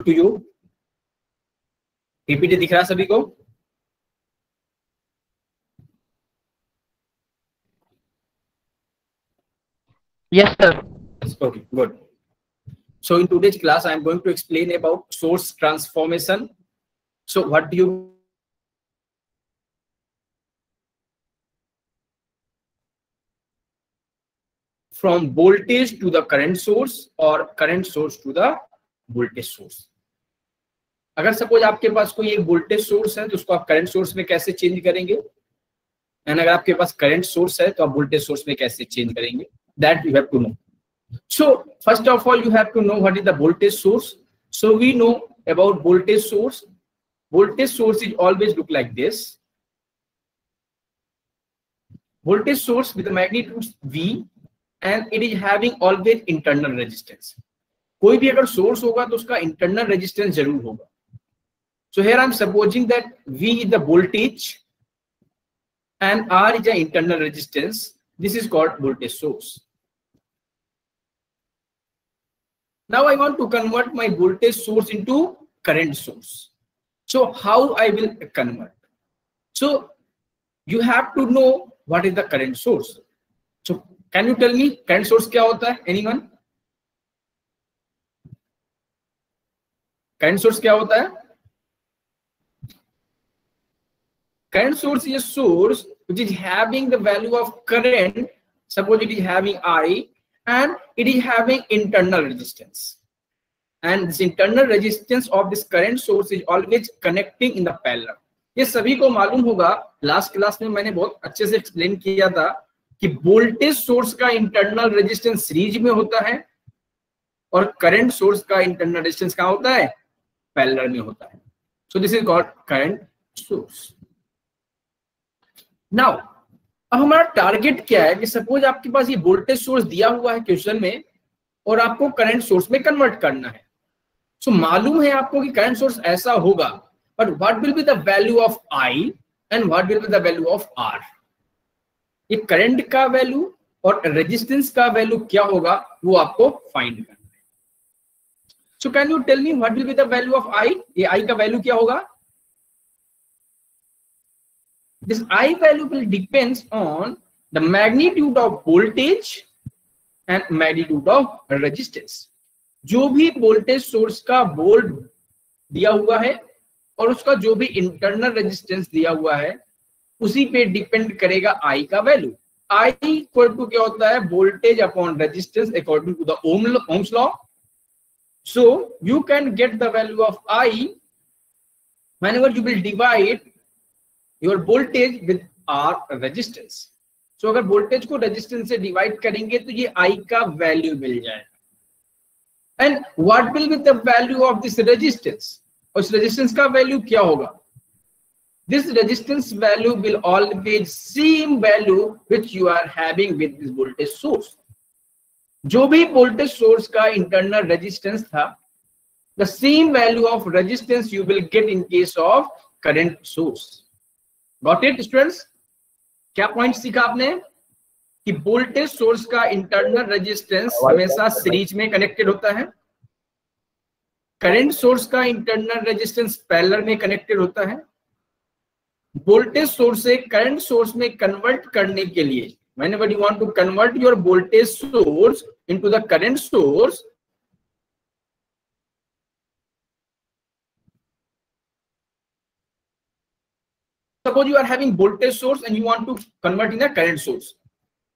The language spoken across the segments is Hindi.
To you? पीपीटी दिख रहा है सभी को? Yes, sir. Okay, good. So in today's class, I am going to explain about source transformation. So what do you from voltage to the current source or current source to the voltage source? अगर सपोज आपके पास कोई एक वोल्टेज सोर्स है तो उसको आप करंट सोर्स में कैसे चेंज करेंगे, एंड अगर आपके पास करंट सोर्स है तो आप वोल्टेज सोर्स में कैसे चेंज करेंगे, that you have to know. So first of all, you have to know what is the voltage source. So we know about voltage source. Voltage source is always look like this. Voltage source with the magnitude V, and it is having always internal resistance. कोई भी अगर सोर्स होगा तो उसका इंटरनल रेजिस्टेंस जरूर होगा. So here I am supposing that V is the voltage and R is the internal resistance. This is called voltage source. Now I want to convert my voltage source into current source. So how I will convert? So you have to know what is the current source. So can you tell me current source क्या होता है? Anyone? Current source क्या होता है? Current source is a source which is having the value of current. Suppose it is having I. And it is having internal resistance, and this internal resistance of this current source is always connecting in the parallel. ये सभी को मालूम होगा, लास्ट क्लास में मैंने बहुत अच्छे से एक्सप्लेन किया था कि वोल्टेज सोर्स का इंटरनल रेजिस्टेंस सीरीज में होता है और करंट सोर्स का इंटरनल रेजिस्टेंस कहाँ होता है? पैरेलल में होता है. So this is called current source. Now अब हमारा टारगेट क्या है कि सपोज आपके पास ये वोल्टेज सोर्स दिया हुआ है क्वेश्चन में और आपको करंट सोर्स में कन्वर्ट करना है. सो मालूम है आपको कि करंट सोर्स ऐसा होगा, but what will be the value of I and what will be the value of R. ये करंट का वैल्यू और रेजिस्टेंस का वैल्यू क्या होगा वो आपको फाइंड करना है. So can you tell me what will be the value of I? ये आई का वैल्यू क्या होगा? This I value will depends on the magnitude of voltage and magnitude of resistance. जो भी वोल्टेज सोर्स का वोल्ट दिया हुआ है और उसका जो भी इंटरनल रेजिस्टेंस दिया हुआ है उसी पे डिपेंड करेगा I का वैल्यू. I इक्वल टू क्या होता है? Voltage upon resistance according to the Ohm's law. So you can get the value of I whenever you will divide your voltage with R resistance. So अगर वोल्टेज को रेजिस्टेंस से डिवाइड करेंगे तो ये I का वैल्यू मिल जाएगा. And what will be the value of this resistance? और इस रेजिस्टेंस का वैल्यू क्या होगा? This resistance value will always same value which you are having with this voltage source. जो भी वोल्टेज सोर्स का इंटरनल रेजिस्टेंस था, the same value of resistance you will get in case of current source. Got it, students? क्या पॉइंट सीखा आपने? कि वोल्टेज सोर्स का इंटरनल रेजिस्टेंस हमेशा सीरीज में कनेक्टेड होता है, करंट सोर्स का इंटरनल रेजिस्टेंस पैरेलल में कनेक्टेड होता है. वोल्टेज सोर्स से करंट सोर्स में कन्वर्ट करने के लिए, whenever you want to convert your voltage source into the current source, suppose you are having voltage source and you want to convert in a current source.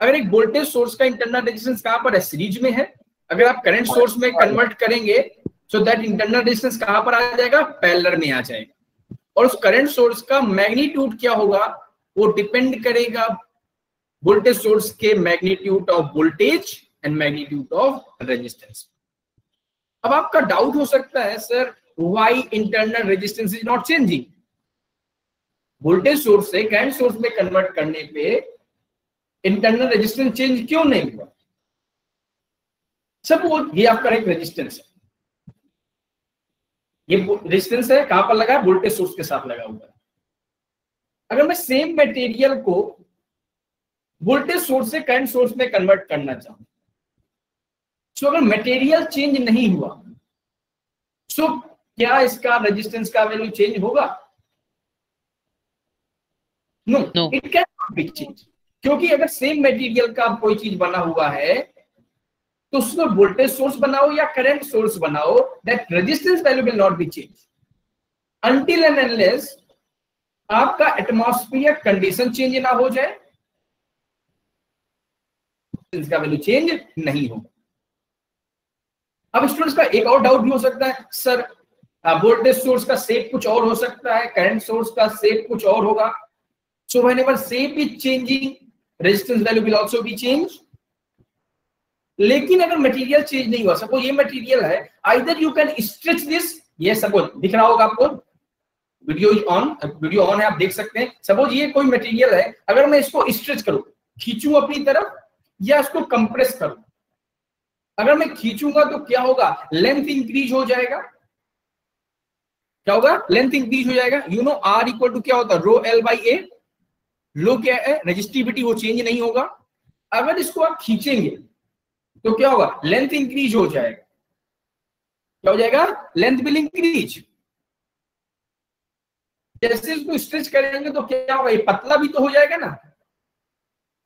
अगर एक वोल्टेज सोर्स का इंटरनल रेजिस्टेंस कहां पर है? सीरीज में है. अगर आप करंट सोर्स में कन्वर्ट करेंगे सो दैट इंटरनल रेजिस्टेंस कहां पर आ जाएगा? पैरेलल में आ जाएगा. और उस करंट सोर्स का मैग्नीट्यूड क्या होगा वो डिपेंड करेगा वोल्टेज सोर्स के magnitude of voltage and magnitude of resistance. अब आपका डाउट हो सकता है, sir why internal resistance is not changing? Voltage source से करंट सोर्स में कन्वर्ट करने पे इंटरनल रेजिस्टेंस चेंज क्यों नहीं हुआ? सपोज ये आपका एक रेजिस्टेंस है, ये रेजिस्टेंस है, कहां पर लगा है? वोल्टेज सोर्स के साथ लगा हुआ है. अगर मैं सेम मटेरियल को वोल्टेज सोर्स से करंट सोर्स में कन्वर्ट करना चाहूं, तो अगर मटेरियल चेंज नहीं हुआ, सो क्या इसका रेजिस्टेंस का वैल्यू चेंज होगा? No, No. It can not be change, क्योंकि अगर सेम मटेरियल का कोई चीज बना हुआ है तो उसमें वोल्टेज सोर्स बनाओ या करंट सोर्स बनाओ, that resistance value will not be change until and unless आपका एटमॉस्फेरिक कंडीशन चेंज ना हो जाए, इसका वैल्यू चेंज नहीं होगा। अब स्टूडेंट्स का एक और डाउट भी हो सकता है, सर वोल्टेज सोर्स का शेप कुछ और हो सकता है, करंट सोर्स का शेप कुछ और होगा। So whenever shape is changing, resistance value will also be change. लेकिन अगर मटेरियल चेंज नहीं हुआ, सपोज ये मटेरियल है, either you can stretch this, ये सपोज दिख रहा होगा आपको, वीडियो ऑन है, आप देख सकते हैं। सपोज ये कोई मटेरियल है, अगर मैं इसको स्ट्रेच करूं, खींचूं अपनी तरफ या इसको कंप्रेस करूं, अगर मैं खींचूंगा तो क्या होगा, लेंथ इंक्रीज हो जाएगा। क्या होगा? लेंथ इंक्रीज हो जाएगा। You know R equal to क्या होता है, रो एल बाई ए। लो क्या है, रेजिस्टिविटी, वो चेंज नहीं होगा। अगर इसको आप खींचेंगे तो क्या होगा, लेंथ इंक्रीज हो जाएगा। क्या हो जाएगा, लेंथ विल इंक्रीज। जैसे इसको स्ट्रेच करेंगे तो क्या होगा, ये पतला भी तो हो जाएगा ना।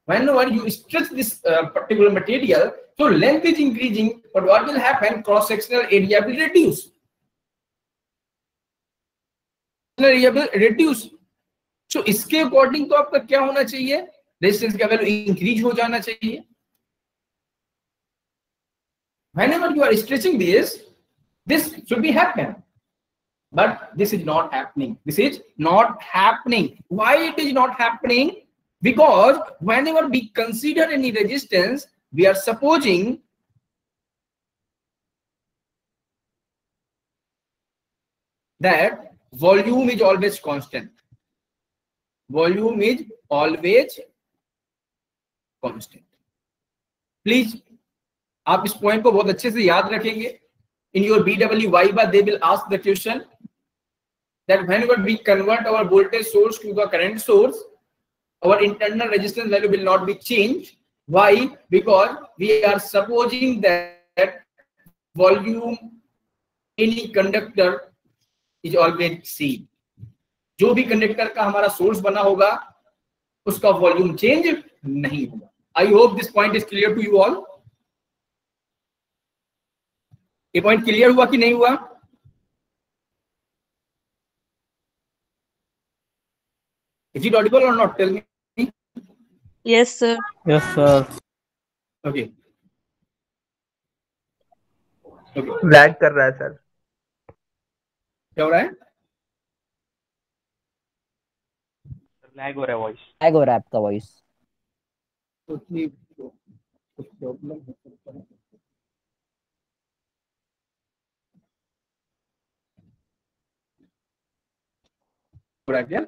Whenever you stretch this particular material, so length is increasing, but what will happen, cross sectional area will reduce. Area will reduce. So इसके अकॉर्डिंग तो आपका क्या होना चाहिए, रेजिस्टेंस का वैल्यू इंक्रीज हो जाना चाहिए। Whenever you are stretching this should be happen, but this is not happening. This is not happening. Why it is not happening? Because whenever we consider any resistance, we are supposing that volume is always constant. Volume is always constant. Please, आप इस पॉइंट को बहुत अच्छे से याद रखेंगे। In your BW Viva, they will ask the question that whenever we convert our voltage source to the current source, our internal resistance value will not be changed. Why? Because we are supposing that volume any conductor is always same. जो भी कंडक्टर का हमारा सोर्स बना होगा उसका वॉल्यूम चेंज नहीं होगा। I hope this point is clear to you all. ये पॉइंट क्लियर हुआ कि नहीं हुआ? Is it audible or not? Tell me. Yes, sir. Yes, sir. Okay. Okay. Lag कर रहा है सर। क्या हो रहा है? लैग हो रहा है वॉइस। लैग हो रहा है आपका वॉइस। कुछ प्रॉब्लम हो सकता है। हो रहा है क्या?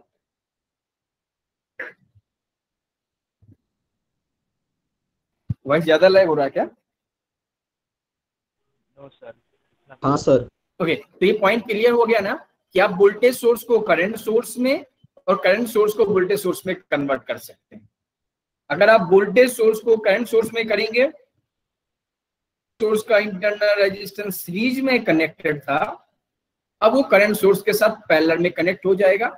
वॉइस ज्यादा लैग हो रहा है क्या? No sir. हाँ सर। ओके, तो ये पॉइंट क्लियर हो गया ना कि आप वोल्टेज सोर्स को करंट सोर्स में और करंट सोर्स को वोल्टेज सोर्स में कन्वर्ट कर सकते हैं। अगर आप वोल्टेज सोर्स को करंट सोर्स में करेंगे, सोर्स का इंटरनल रेजिस्टेंस सीरीज में कनेक्टेड था, अब वो करंट सोर्स के साथ पैरेलल में कनेक्ट हो जाएगा।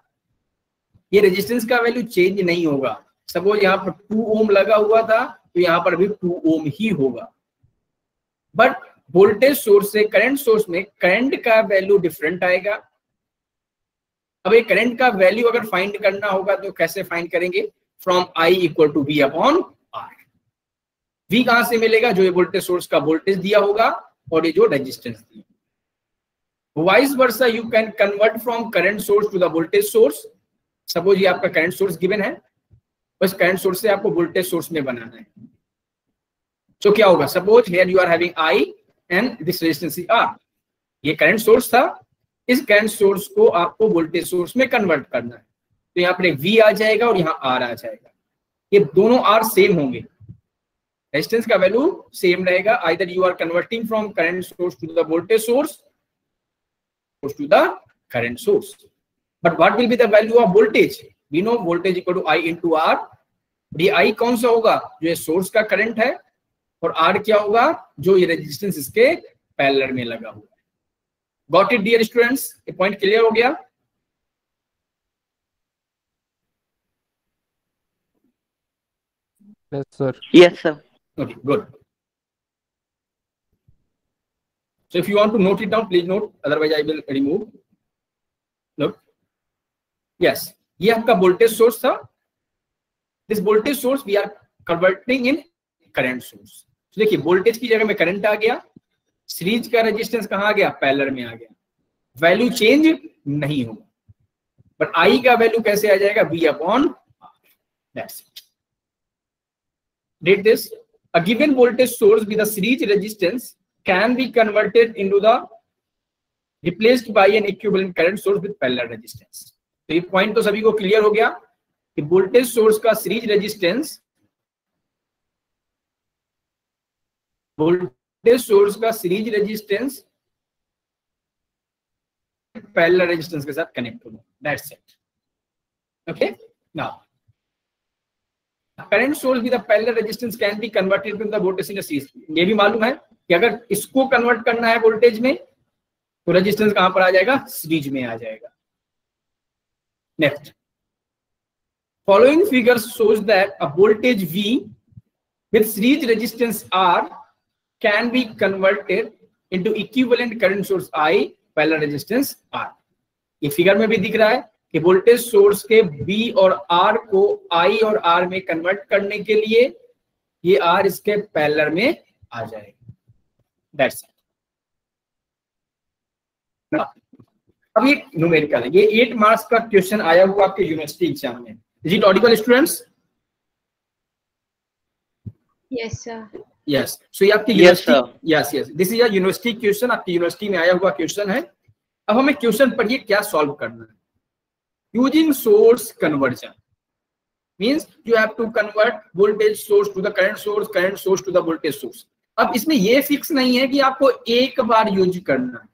ये रेजिस्टेंस का वैल्यू चेंज नहीं होगा। सपोज यहाँ पर 2 ओम लगा हुआ था तो यहाँ पर भी 2 ओम ही होगा। बट वोल्टेज सोर्स से करंट सोर्स में करंट का वैल्यू डिफरेंट आएगा। अब ये करंट का वैल्यू अगर फाइंड करना होगा तो कैसे फाइंड करेंगे? From I equal to V upon R। V कहां से मिलेगा? जो ये वोल्टेज सोर्स का वोल्टेज दिया होगा और ये जो रेजिस्टेंस दिया। Vice versa you can convert from current source to the voltage source. Suppose ये आपका करंट सोर्स गिवन है, बस करंट सोर्स से आपको वोल्टेज सोर्स में बनाना है। तो क्या होगा? Suppose here you are having I and this resistance R। ये करंट सोर्स था, इस करंट सोर्स को आपको वोल्टेज सोर्स में कन्वर्ट करना है। तो यहाँ पर एक V आ जाएगा और यहाँ R आ जाएगा। ये दोनों R सेम होंगे, रेजिस्टेंस का वैल्यू सेम रहेगा। Either you are converting from current source to the voltage source to the current source. But what will be the value of voltage? We know voltage equal to I into R। ये I कौन सा होगा? जो ये सोर्स का करंट है, और R क्या होगा? जो ये रेजिस्टेंस इसके पैरेलल में लगा हुआ है। Got it dear students? ये पॉइंट क्लियर हो गया? Yes, sir. Yes, sir. Okay, good. So if you want to note it down, please note. Otherwise, I will remove. Look. Yes, ये आपका वोल्टेज सोर्स था. This voltage source we are converting in current source. तो देखिए वोल्टेज की जगह में करंट आ गया, सीरीज का रेजिस्टेंस कहाँ आ गया? पैरेलल में आ गया. वैल्यू चेंज नहीं होगा, बट आई का वैल्यू कैसे आ जाएगा? V upon R. That's it. Read this. A given voltage source with a series resistance can be converted into the replaced by an equivalent current source with parallel resistance. तो ये पॉइंट तो सभी को क्लियर हो गया कि वोल्टेज सोर्स का सीरीज रेजिस्टेंस, पैरेलल रेजिस्टेंस के साथ कनेक्ट होगा. That's it. Okay, now current source with a parallel resistance can be converted to the voltage in series. ये भी मालूम है कि अगर इसको कन्वर्ट करना है वोल्टेज में तो रेजिस्टेंस कहां पर आ जाएगा? सीरीज में आ जाएगा. Next, following figure shows that a voltage V with series resistance R can be converted into equivalent current source I parallel resistance R. ये फिगर में भी दिख रहा है कि वोल्टेज सोर्स के B और R को I और R में कन्वर्ट करने के लिए ये R इसके पैरेलल में आ जाएगा. That's it. अब ये न्यूमेरिकल है. ये 8 मार्क्स का क्वेश्चन आया हुआ आपके यूनिवर्सिटी एग्जाम में. Is it audible, students? Yes, sir. Yes. So ये आपकी university, yes. This is a university question. आपकी यूनिवर्सिटी में आया हुआ क्वेश्चन है. अब हमें क्वेश्चन पढ़िए क्या सॉल्व करना है. Using source conversion means you have to convert voltage source to the current source to the voltage source. अब इसमें ये फिक्स नहीं है कि आपको एक बार यूज करना है.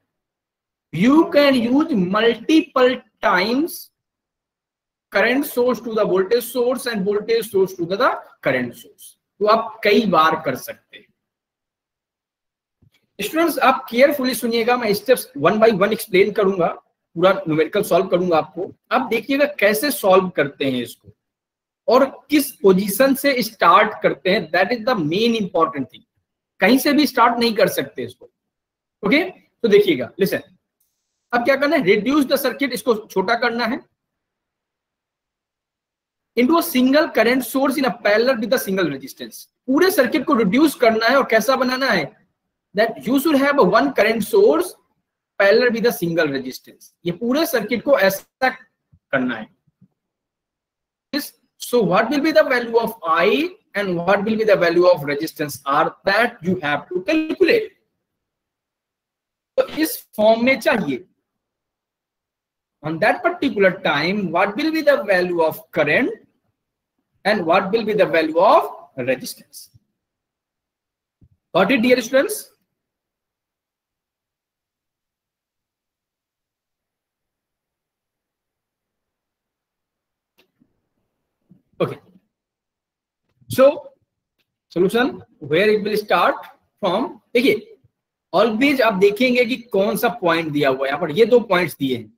You can use multiple times current source to the voltage source and voltage source to the current source. तो आप कई बार कर सकते हैं. स्टूडेंट्स आप केयरफुली सुनिएगा, मैं स्टेप्स 1 बाय 1 एक्सप्लेन करूंगा, पूरा न्यूमेरिकल सॉल्व करूंगा आपको. आप देखिएगा कैसे सॉल्व करते हैं इसको और किस पोजीशन से स्टार्ट करते हैं. That is the main important thing. कहीं से भी स्टार्ट नहीं कर सकते इसको. ओके, तो देखिएगा, लिसन. अब क्या करना है? रिड्यूस द सर्किट, इसको छोटा करना है, into a single current source in a parallel with a single resistance. पूरे सर्किट को रिड्यूस करना है और कैसा बनाना है? That you should have a one current source parallel with a single resistance. ये पूरे सर्किट को ऐसा करना है. So what will be the value of I and what will be the value of resistance R that you have to calculate. तो इस फॉर्म में चाहिए. On that particular time, what will be the value of current and what will be the value of resistance? Got it, dear students? Okay. So, solution where it will start from. देखिए, ऑलवेज आप देखेंगे कि कौन सा पॉइंट दिया हुआ है. यहाँ पर ये 2 पॉइंट्स दिए हैं,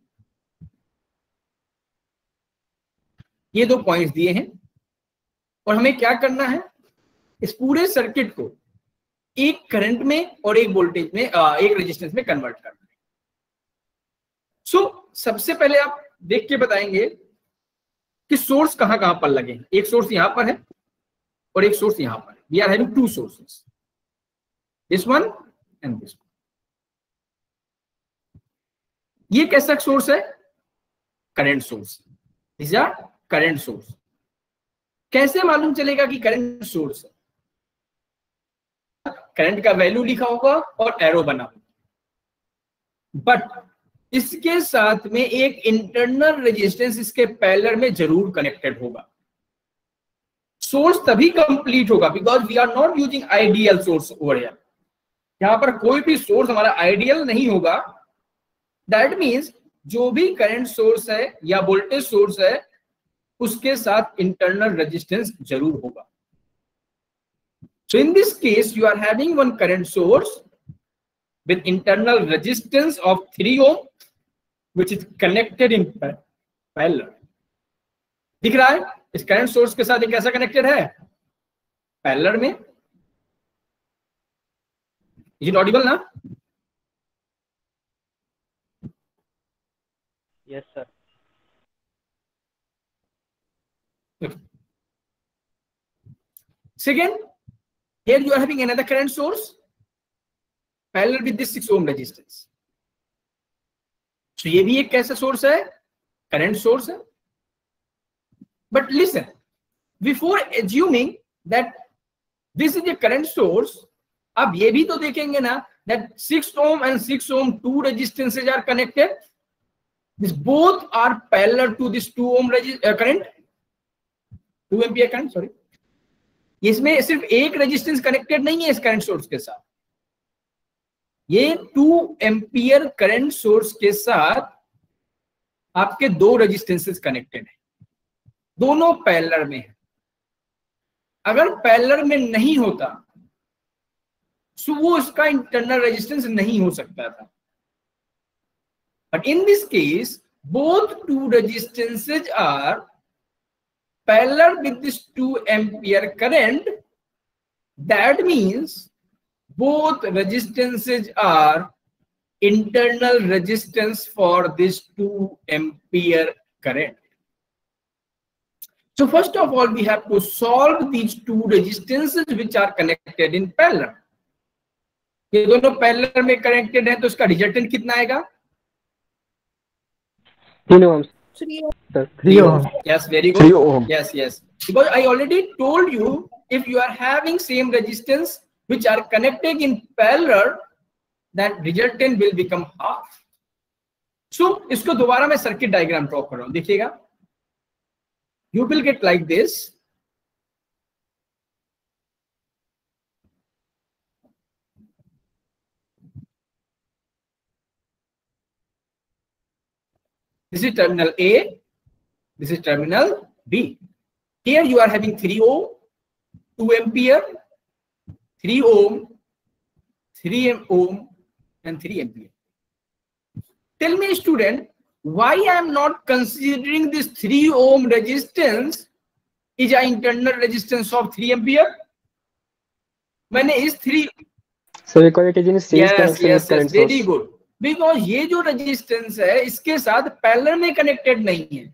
ये 2 पॉइंट्स दिए हैं और हमें क्या करना है? इस पूरे सर्किट को एक करंट में और एक वोल्टेज में, एक रेजिस्टेंस में कन्वर्ट करना है. सो सबसे पहले आप देख के बताएंगे कि सोर्स कहां कहां पर लगे. एक सोर्स यहां पर है और एक सोर्स यहां पर है. We are having 2 sources, this one and this one. ये कैसा सोर्स है? Current source. This are current source. कैसे मालूम चलेगा कि करंट सोर्स है? करंट का वैल्यू लिखा होगा और एरो बना होगा, बट इसके साथ में एक इंटरनल रेजिस्टेंस इसके पैरेलल में जरूर कनेक्टेड होगा. सोर्स तभी कंप्लीट होगा because we are not using ideal source over here. यहां पर कोई भी सोर्स हमारा आइडियल नहीं होगा. दैट मींस जो भी करंट सोर्स है या वोल्टेज सोर्स है उसके साथ इंटरनल रेजिस्टेंस जरूर होगा. So in this case you are having one current source with internal resistance of 3 ohm which is connected in parallel. दिख रहा है इस करंट सोर्स के साथ ये कैसा कनेक्टेड है, पैरेलल में. इज इट ऑडिबल ना? Yes, sir. Second, here you are having another current source parallel with this 6 ohm resistance. So ये भी एक कैसा सोर्स है, करंट सोर्स है. But listen, before assuming that this is a current source, अब ये भी तो देखेंगे ना that 6 ohm and 6 ohm two resistances are connected. This both are parallel to this 2 ohm current, 2 ampere current, sorry. इसमें सिर्फ एक रेजिस्टेंस कनेक्टेड नहीं है इस करंट सोर्स के साथ, ये 2 एम्पियर करंट सोर्स के साथ आपके 2 रेजिस्टेंसेस कनेक्टेड है, दोनों पैरेलल में है. अगर पैरेलल में नहीं होता तो वो इसका इंटरनल रेजिस्टेंस नहीं हो सकता था. But in this case both 2 resistances are parallel with this 2 ampere current. That means both resistances are internal resistance for this 2 ampere current. So first of all we have to solve these 2 resistances which are connected in parallel. ये दोनों पैरेलल में कनेक्टेड हैं तो इसका रिजल्टेंट कितना आएगा? 3 ohms. 3 ohm. Yes, very good. 3 ohm. Yes, yes. Because I already told you, if you are having same resistance which are connected in parallel, that resultant will become half. So इसको दोबारा मैं सर्किट डायग्राम ड्रॉ कर रहा हूं, देखिएगा. You will get like this. This is terminal A. This is terminal B. Here you are having 3 ohm, 2 ampere, 3 ohm, 3 ohm, and 3 ampere. Tell me, student, why I am not considering this 3 ohm resistance is an internal resistance of 3 ampere? मैंने इस 3 So because it is in series connection yes, with current very source. good. Because ये जो रेजिस्टेंस है इसके साथ पैरेलल में कनेक्टेड नहीं है.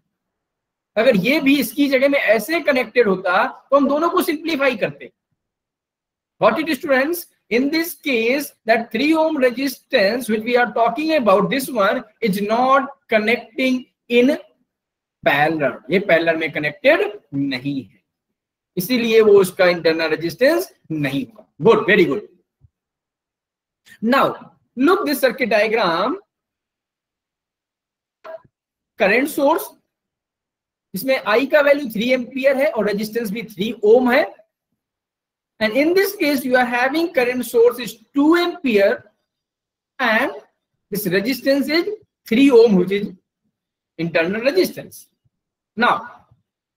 अगर ये भी इसकी जगह में ऐसे कनेक्टेड होता तो हम दोनों को सिंप्लीफाई करते. What it is, students? In this case, that 3 ohm resistance which we are talking about, this one is not connecting in parallel. ये पैरेलल में कनेक्टेड नहीं है, इसीलिए वो उसका इंटरनल रेजिस्टेंस नहीं होगा. Good, very good. Now look this circuit diagram. Current source, इसमें I का वैल्यू 3 एम्पियर है और रेजिस्टेंस भी 3 ओम है. And in this case you are having current source is 2 ampere and this resistance is 3 ohm which is internal resistance. Now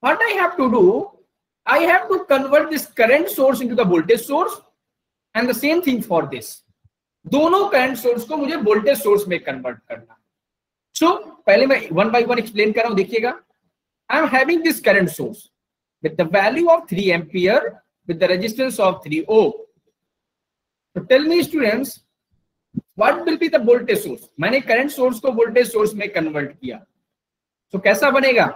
what I have to do, I have to convert this current source into the voltage source and the same thing for this. दोनों करंट सोर्स को मुझे वोल्टेज सोर्स में कन्वर्ट करना. सो पहले मैं वन बाय वन एक्सप्लेन कर रहा हूं, देखिएगा. I am having this current source with the value of 3 ampere with the resistance of 3 ohm. So tell me, students, what will be the voltage source? मैंने करंट सोर्स को वोल्टेज सोर्स में कन्वर्ट किया, तो कैसा बनेगा?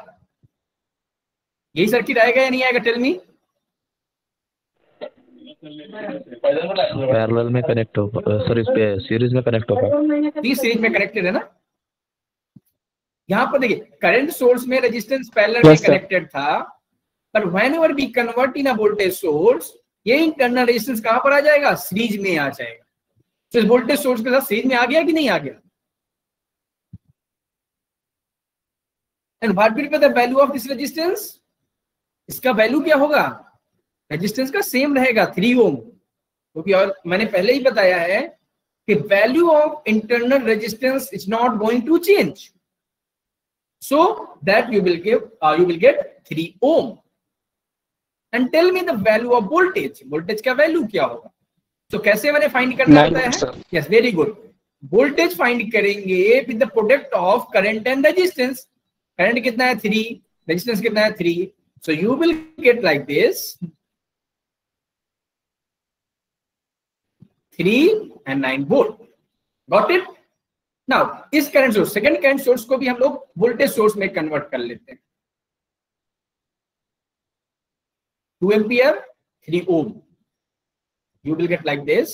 यही सर्किट आएगा या नहीं आएगा? Tell me. पैरेलल में कनेक्ट होगा, सॉरी सीरीज में कनेक्ट होगा. तीस सीरीज में कनेक्टेड है ना. यहाँ पर देखिए करंट सोर्स में रेजिस्टेंस पैरेलल में कनेक्टेड था, पर whenever we convert in a voltage source, ये इंटरनल रेजिस्टेंस कहां पर आ जाएगा? सीरीज में आ जाएगा. तो इस वोल्टेज सोर्स के साथ सीरीज में आ गया कि नहीं आ गया? And what will be the value of this resistance? इसका वैल्यू क्या होगा? रेजिस्टेंस का सेम रहेगा 3 ओम, क्योंकि और मैंने पहले ही बताया है कि value of internal resistance is not going to change, so that you will get 3 ohm. And tell me the value of voltage. Voltage का वैल्यू क्या होगा? तो कैसे मैंने फाइंड करना होता है? sir. Yes, very good. Voltage find करेंगे with the product of current and resistance. Current कितना है 3, रेजिस्टेंस कितना है 3, so you will get like this 3 and 9 volt. Got it? Now इस current source, second current source को भी हम लोग वोल्टेज सोर्स में कन्वर्ट कर लेते हैं। 2 ampere 3 ohm, you will get like this।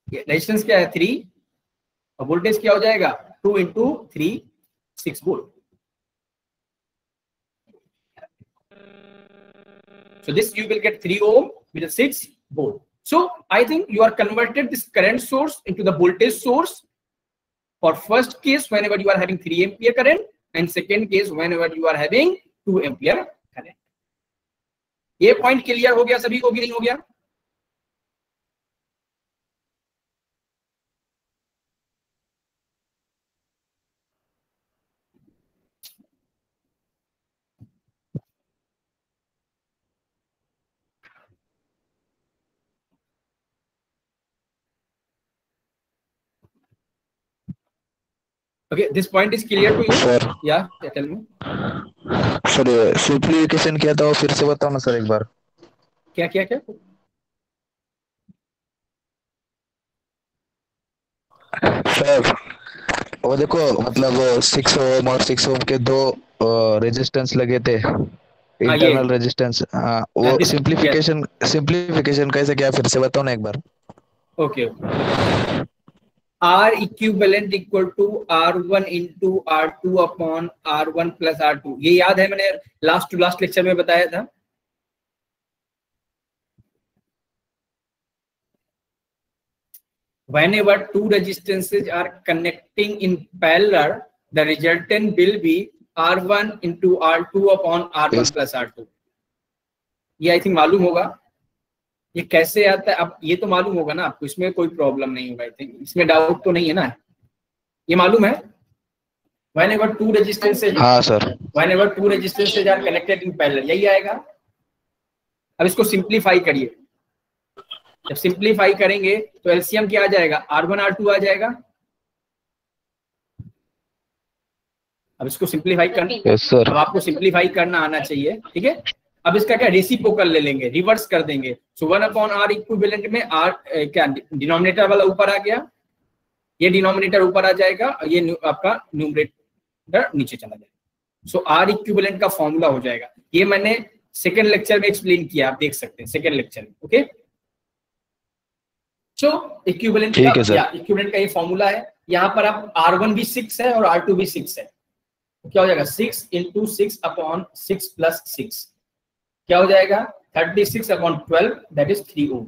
Resistance क्या है 3 और वोल्टेज क्या हो जाएगा 2 into 3, 6 volt. So this you will get 3 ohm with a 6 volt. So I think you are converted this current source into the voltage source for first case whenever you are having 3 ampere current, and second case whenever you are having 2 ampere current। ये पॉइंट क्लियर हो गया सभी को कि नहीं हो गया? Okay, this point is clear to you? Sir. Yeah, tell me। Sir simplification किया था वो फिर से बताओ ना सर एक बार। क्या क्या क्या? सर वो देखो मतलब 6 ओम और 6 ओम के दो रेजिस्टेंस लगे थे, इंटरनल रेजिस्टेंस। हाँ, वो सिंप्लीफिकेशन कैसे किया फिर से बताओ ना एक बार। Okay, R equivalent equal to R1 into R2 upon R1 plus R2। ये याद है, मैंने लास्ट टू लास्ट लेक्चर में बताया था। Whenever two resistances are connecting in parallel, the resultant will be R1 into R2 upon R1 plus R2। ये आई थिंक मालूम होगा। ये कैसे आता है अब ये तो मालूम होगा ना आपको, इसमें कोई प्रॉब्लम नहीं होगा। आई थिंक इसमें डाउट तो नहीं है ना, ये मालूम है। Whenever two resistances, हाँ sir, whenever two resistances are connected in parallel, यही आएगा। अब इसको सिंप्लीफाई करिए। जब सिंप्लीफाई करेंगे तो एलसीएम क्या आ जाएगा, R1 R2 आ जाएगा। अब इसको सिंप्लीफाई करना, यस सर, अब आपको सिंप्लीफाई करना आना चाहिए, ठीक है। अब इसका क्या रेसिप्रोकल ले लेंगे, रिवर्स कर देंगे। सो 1 अपॉन R इक्विवेलेंट में R क्या डिनोमिनेटर वाला ऊपर आ गया, ये डिनोमिनेटर ऊपर आ जाएगा और ये आपका न्यूमरेटर नीचे चला जाएगा। सो R इक्विवेलेंट का फॉर्मूला हो जाएगा। ये मैंने सेकेंड लेक्चर में एक्सप्लेन किया, आप देख सकते हैं सेकेंड लेक्चर में। ओके, सो इक्विवेलेंट का ये फॉर्मूला है। यहाँ पर आप R1 भी 6 है और R2 भी 6 है, तो क्या हो जाएगा 6 into 6 अपॉन 6 प्लस 6 क्या हो जाएगा 36 upon 12, that is 3 ohm.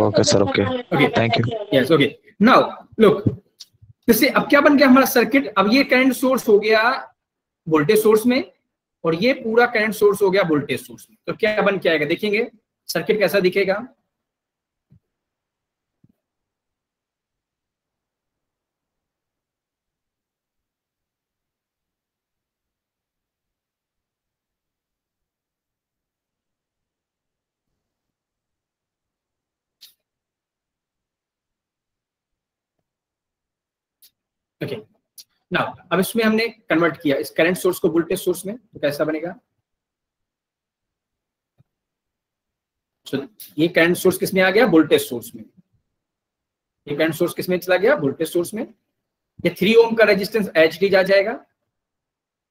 Okay sir, okay, thank you. Yes, okay. Now look, जैसे अब क्या बन गया हमारा सर्किट। अब ये करंट सोर्स हो गया वोल्टेज सोर्स में और ये पूरा करंट सोर्स हो गया वोल्टेज सोर्स में। तो क्या बन के आएगा देखेंगे, सर्किट कैसा दिखेगा। ओके, नाउ अब इसमें हमने कन्वर्ट किया इस करंट सोर्स को वोल्टेज सोर्स में, तो कैसा बनेगा। So, ये करंट सोर्स किसमें आ गया, वोल्टेज सोर्स में। ये करंट सोर्स किसमें चला गया, वोल्टेज सोर्स में। ये 3 ओम का रेजिस्टेंस एच डी जा जाएगा।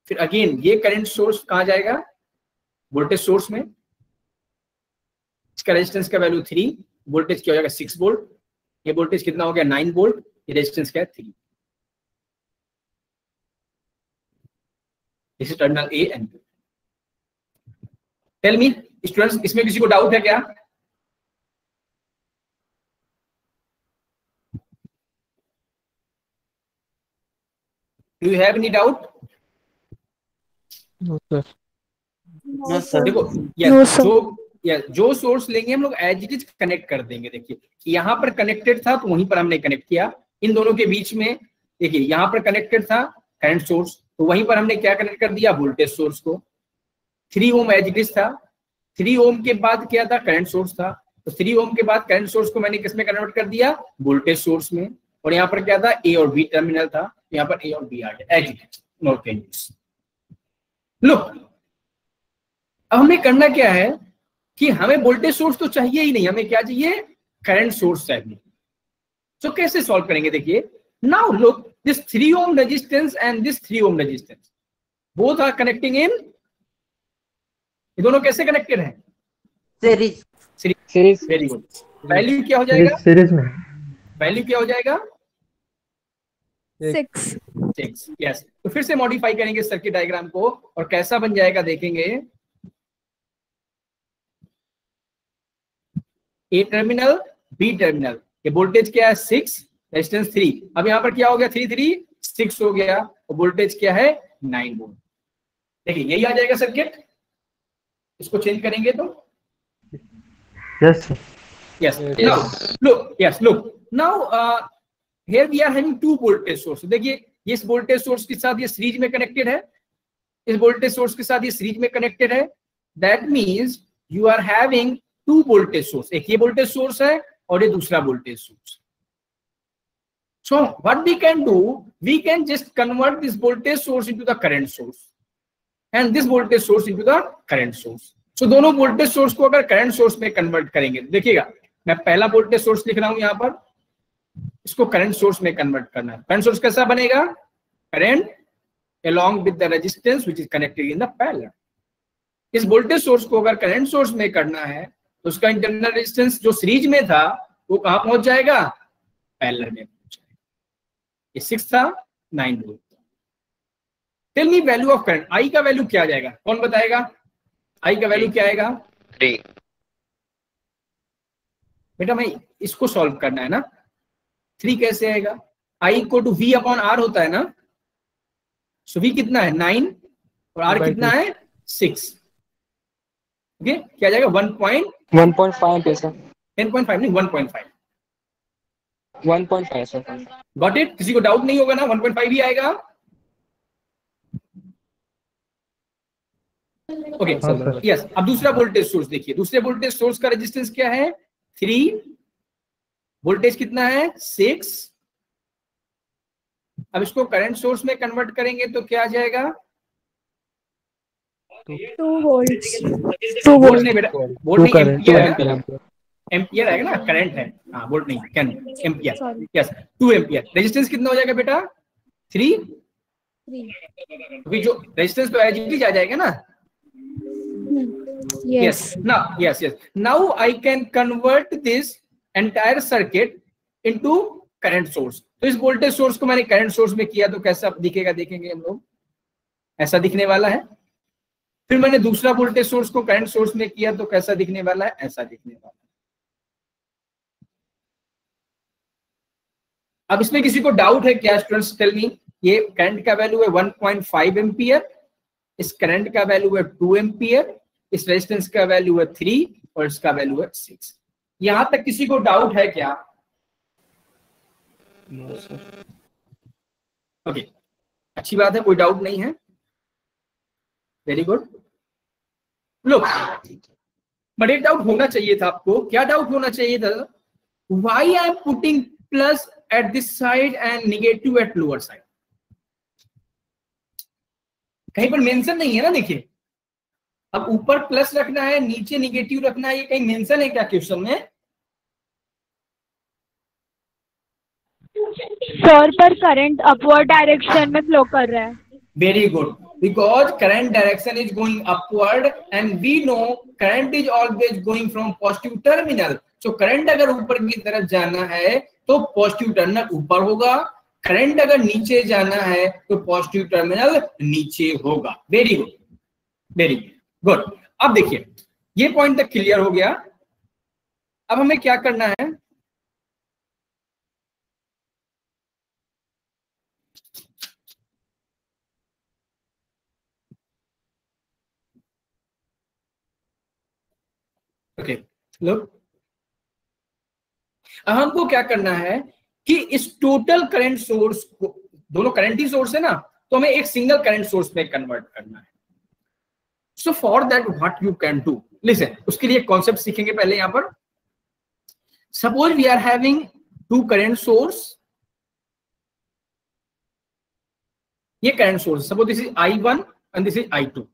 फिर अगेन ये करंट सोर्स कहां जाएगा, वोल्टेज सोर्स में। इसका रेजिस्टेंस का वैल्यू 3, वोल्टेज क्या हो जाएगा 6 वोल्ट। ये वोल्टेज कितना हो गया 9 वोल्ट, ये रेजिस्टेंस क्या है 3। This is terminal A and B. Tell me students, इसमें किसी को डाउट है क्या। Do you have any doubt. देखो जो सोर्स लेंगे हम लोग एज इट इज कनेक्ट कर देंगे। देखिए यहाँ पर कनेक्टेड था तो वहीं पर हमने कनेक्ट किया। इन दोनों के बीच में देखिए यहाँ पर कनेक्टेड था करंट सोर्स, तो वहीं पर हमने क्या कनेक्ट कर दिया, वोल्टेज सोर्स को। 3 ओम एज इट इज था, 3 ओम के बाद क्या था, करंट सोर्स था, तो 3 ओम के बाद करंट सोर्स को मैंने किस में कन्वर्ट कर दिया, वोल्टेज सोर्स में। और यहाँ पर क्या था, ए और बी टर्मिनल था, यहाँ पर ए और बी आ गया as it is, no changes. Look, अब हमें करना क्या है कि हमें वोल्टेज सोर्स तो चाहिए ही नहीं, हमें क्या चाहिए, करंट सोर्स चाहिए। तो कैसे सॉल्व करेंगे, देखिए now look, this 3 ohm resistance and this 3 ohm resistance both are connecting in, ये दोनों कैसे कनेक्टेड हैं, series. Series. Very good. Value क्या हो जाएगा, सीरीज में वैल्यू क्या हो जाएगा, 6। 6। यस, तो फिर से मॉडिफाई करेंगे सर्किट डायग्राम को और कैसा बन जाएगा देखेंगे। ए टर्मिनल, बी टर्मिनल, ये वोल्टेज क्या है 6, रेजिस्टेंस 3। अब यहाँ पर क्या हो गया, 3 3 6 हो गया, और वोल्टेज क्या है 9 वोल्ट। देखिए यही आ जाएगा सर्किट, इसको चेंज करेंगे तो yes yes now look now here we are having 2 voltage source। देखिए ये इस वोल्टेज सोर्स के साथ ये सीरीज में कनेक्टेड है, इस वोल्टेज सोर्स के साथ ये सीरीज में कनेक्टेड है, that means you are having 2 voltage source, एक ये वोल्टेज सोर्स है और ये दूसरा voltage source. So what we can do, we can just convert this voltage source into the current source and this voltage source into the current source। So दोनों वोल्टेज सोर्स को अगर करंट सोर्स में कन्वर्ट करेंगे, देखिएगा मैं पहला वोल्टेज सोर्स लिख रहा हूं यहां पर, इसको करंट सोर्स में कन्वर्ट करना है। करंट सोर्स कैसा बनेगा, current along with the resistance which is connected in the parallel। इस वोल्टेज सोर्स को अगर करंट सोर्स में करना है तो उसका इंटरनल रेजिस्टेंस जो सीरीज में था वो कहां पहुंच जाएगा, पैरेलल में पहुंच जाएगा। ये 6 था, 9 volt. Tell me value of current, I का वैल्यू क्या आ जाएगा, कौन बताएगा, आई का वैल्यू क्या आएगा, 3। बेटा मैं इसको सॉल्व करना है ना, 3 कैसे आएगा, I equal to V upon R होता है ना, सो वी कितना है 9 और आर कितना है 6। ओके, क्या जाएगा 1.5 पैसा 10.5 नहीं 1.5। 1.5 सर। गॉट इट, किसी को डाउट नहीं होगा ना, 1.5 ही आएगा। ओके यस, अब दूसरा वोल्टेज सोर्स देखिए, दूसरे वोल्टेज सोर्स का रेजिस्टेंस क्या है 3, वोल्टेज कितना है 6। अब इसको करंट सोर्स में कन्वर्ट करेंगे तो क्या आ जाएगा, 2 वोल्ट्स। वोल्ट नहीं बेटा, वोल्ट नहीं एम्पियर आएगा ना, करंट है, हाँ वोल्ट नहीं can ampere. Yes 2 ampere. Resistance कितना हो जाएगा बेटा 3, जो रेजिस्टेंस तो एज इट इज आ जाएगा ना। Yes. Now I can convert this entire circuit into current source। तो इस वोल्टेज सोर्स को मैंने करंट सोर्स में किया तो कैसा दिखेगा, देखेंगे हम लोग, ऐसा दिखने वाला है। फिर मैंने दूसरा वोल्टेज सोर्स को करंट सोर्स में किया तो कैसा दिखने वाला है, ऐसा दिखने वाला है। अब इसमें किसी को डाउट है क्या स्टूडेंट्स, टेल मी। ये करंट का वैल्यू है 1.5 एम्पियर, इस करंट का वैल्यू है 2 एम्पियर, इस रेजिस्टेंस का वैल्यू है 3 और इसका वैल्यू है 6। यहां तक किसी को डाउट है क्या? ओके, अच्छी बात है, कोई डाउट नहीं है, वेरी गुड। लुक, बट एक डाउट होना चाहिए था आपको। क्या डाउट होना चाहिए था? Why I am putting plus at this side and negative at lower side. कहीं पर मेंशन नहीं है ना, देखिए अब ऊपर प्लस रखना है, नीचे निगेटिव रखना है, ये कहीं मेंशन है क्या क्वेश्चन में? सर पर करंट अपवर्ड डायरेक्शन में फ्लो कर रहा है। Very good, because current direction is going upward and we know current is always going from positive terminal. So current अगर ऊपर की तरफ जाना है तो पॉजिटिव टर्मिनल ऊपर होगा, करंट अगर नीचे जाना है तो पॉजिटिव टर्मिनल नीचे होगा। Very good, very good. अब देखिए ये पॉइंट तक क्लियर हो गया। अब हमें क्या करना है, ओके लो, अब हमको क्या करना है कि इस टोटल करंट सोर्स को, दोनों करंट ही सोर्स है ना, तो हमें एक सिंगल करंट सोर्स में कन्वर्ट करना है। So for that what you can do, listen, उसके लिए कॉन्सेप्ट सीखेंगे पहले। यहां पर suppose we are having two current source, ये current source, suppose this is I1 and this is I2।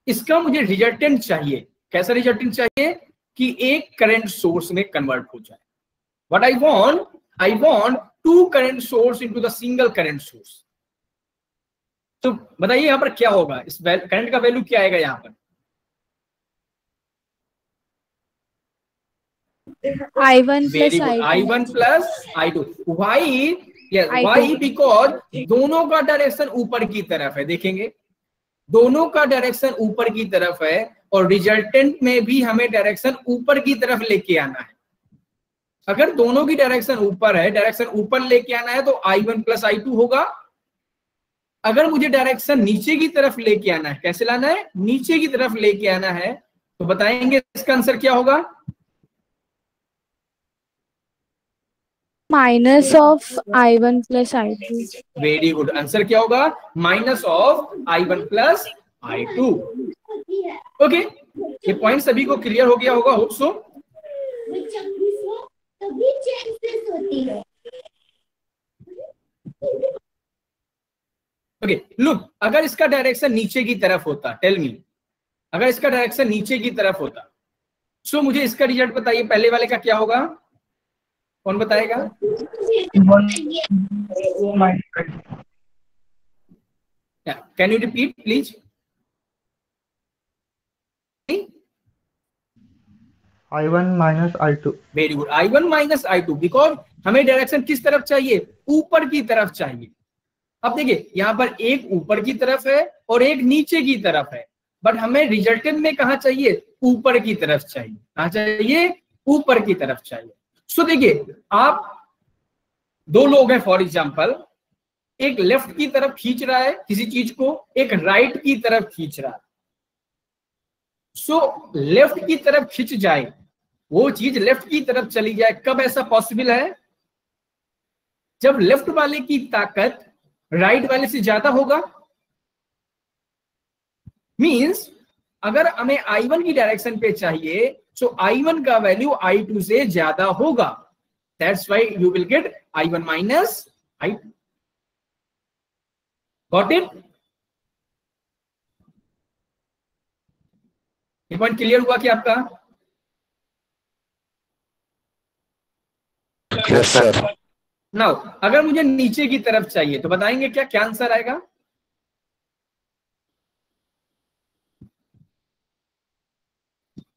इसका मुझे रिजल्टेंट चाहिए। कैसा रिजल्टेंट चाहिए? कि एक करंट सोर्स में कन्वर्ट हो जाए। What I want to current source into the single current source. तो बताइए यहां पर क्या होगा, इस करंट का वैल्यू क्या आएगा यहां पर? I1 very plus good, I2. I1 plus I2। Why? Yes, I2. Why because दोनों का डायरेक्शन ऊपर की तरफ है। देखेंगे दोनों का डायरेक्शन ऊपर की तरफ है और रिजल्टेंट में भी हमें डायरेक्शन ऊपर की तरफ लेके आना है। अगर दोनों की डायरेक्शन ऊपर है, डायरेक्शन ऊपर लेके आना है तो I1 प्लस I2 होगा। अगर मुझे डायरेक्शन नीचे की तरफ लेके आना है, कैसे लाना है? नीचे की तरफ लेके आना है, तो बताएंगे इसका आंसर क्या होगा? Minus of I1 plus I2. Very good, answer क्या होगा? Minus of I1 plus I2। Okay, ये पॉइंट सभी को क्लियर हो गया होगा, होप सो। ओके लुक, अगर इसका डायरेक्शन नीचे की तरफ होता, टेल मी, अगर इसका डायरेक्शन नीचे की तरफ होता, सो मुझे इसका रिजल्ट बताइए, पहले वाले का क्या होगा? कौन बताएगा? Can you repeat please? I1 minus I2. Very good, I1 minus I2, because हमें डायरेक्शन किस तरफ चाहिए? ऊपर की तरफ चाहिए। अब देखिए यहां पर एक ऊपर की तरफ है और एक नीचे की तरफ है, बट हमें रिजल्टेंट में कहा चाहिए? ऊपर की तरफ चाहिए। कहां चाहिए? ऊपर की तरफ चाहिए। सो देखिए, आप दो लोग हैं फॉर एग्जांपल, एक लेफ्ट की तरफ खींच रहा है किसी चीज को, एक राइट की तरफ खींच रहा है। सो लेफ्ट की तरफ खिंच जाए, वो चीज लेफ्ट की तरफ चली जाए, कब ऐसा पॉसिबल है? जब लेफ्ट वाले की ताकत राइट वाले से ज्यादा होगा। मींस अगर हमें I1 की डायरेक्शन पे चाहिए, सो I1 का वैल्यू I2 से ज्यादा होगा। That's why you will gate I1 minus I2। Got it? ये पॉइंट क्लियर हुआ कि आपका? Yes sir. नाउ अगर मुझे नीचे की तरफ चाहिए तो बताएंगे क्या क्या आंसर आएगा?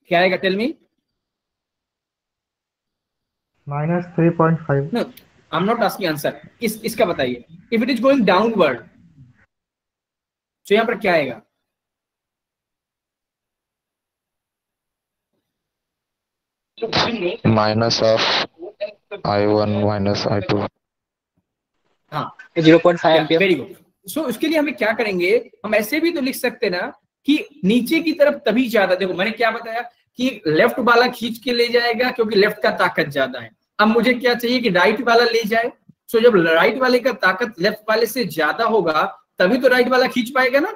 क्या आएगा? Tell me. Minus 3.5. No, I am not asking answer, इसका बताइए। If it is going downward, तो यहां पर क्या आएगा? Minus of I1 minus I2। हाँ 0.5 एम्पियर। Very good. सो उसके लिए हमें क्या करेंगे? हम ऐसे भी तो लिख सकते ना कि नीचे की तरफ तभी ज्यादा। देखो मैंने क्या बताया कि लेफ्ट वाला खींच के ले जाएगा क्योंकि लेफ्ट का ताकत ज्यादा है। अब मुझे क्या चाहिए कि राइट वाला ले जाए। सो जब राइट वाले का ताकत लेफ्ट वाले से ज्यादा होगा तभी तो राइट वाला खींच पाएगा ना।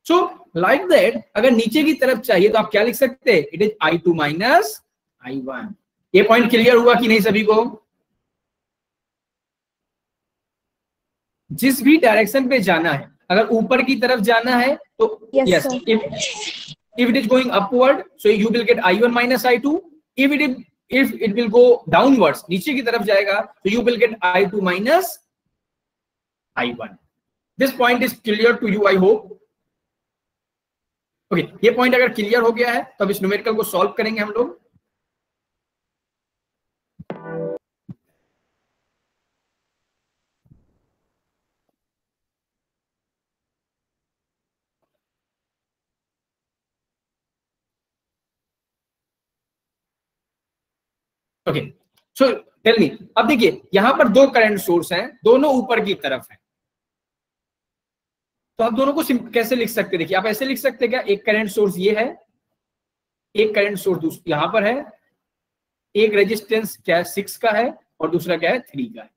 सो लाइक दैट, अगर नीचे की तरफ चाहिए तो आप क्या लिख सकते हैं? It is I2 minus I1। ये पॉइंट क्लियर हुआ कि नहीं सभी को? जिस भी डायरेक्शन पे जाना है, अगर ऊपर की तरफ जाना है तो Yes, sir. if it is going upward, so you will get I1 minus I2. If it will go downwards, नीचे की तरफ जाएगा, so you will get I2 minus I1. This point is clear to you, I hope. Okay, ये पॉइंट अगर क्लियर हो गया है तो अब इस न्यूमेरिकल को सॉल्व करेंगे हम लोग। ओके सो टेल मी, अब देखिए यहां पर दो करंट सोर्स हैं, दोनों ऊपर की तरफ हैं, तो आप दोनों को कैसे लिख सकते हैं? देखिए आप ऐसे लिख सकते हैं क्या? एक करंट सोर्स ये है, एक करंट सोर्स यहां पर है, एक रेजिस्टेंस क्या है 6 का है और दूसरा क्या है 3 का है।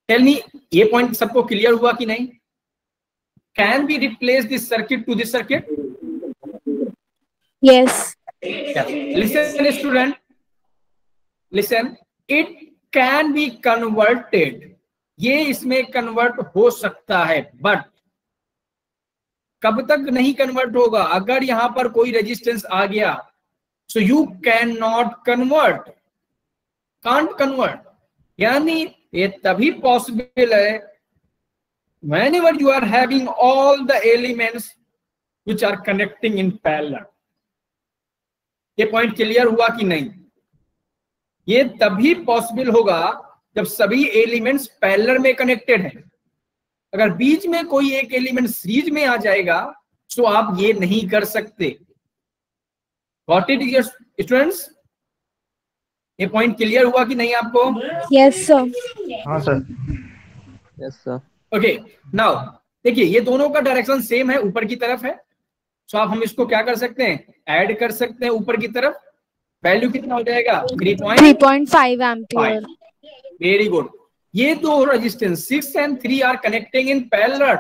टेल मी, ये पॉइंट सबको क्लियर हुआ कि नहीं? Can be replace this circuit to this circuit? Yes. Listen student, listen, it can be converted, ये इसमें कन्वर्ट हो सकता है, बट कब तक नहीं कन्वर्ट होगा? अगर यहां पर कोई रेजिस्टेंस आ गया, सो you can not convert, can't convert. यानी ये तभी पॉसिबल है whenever you are having all the elements which are connecting in parallel। ये पॉइंट क्लियर हुआ कि नहीं? ये तभी पॉसिबल होगा जब सभी एलिमेंट्स पैरेलल में कनेक्टेड हैं। अगर बीच में कोई एक एलिमेंट सीरीज में आ जाएगा तो आप ये नहीं कर सकते। Got it, students? ये पॉइंट क्लियर हुआ कि नहीं आपको? Yes, sir. हाँ sir. Yes, sir. Okay, now देखिए ये दोनों का डायरेक्शन सेम है, ऊपर की तरफ है। सो आप हम इसको क्या कर सकते हैं? ऐड कर सकते हैं ऊपर की तरफ। वैल्यू कितना हो जाएगा? 3.5 ampere. Very good. ये दो resistance 6 and 3 are connecting in parallel.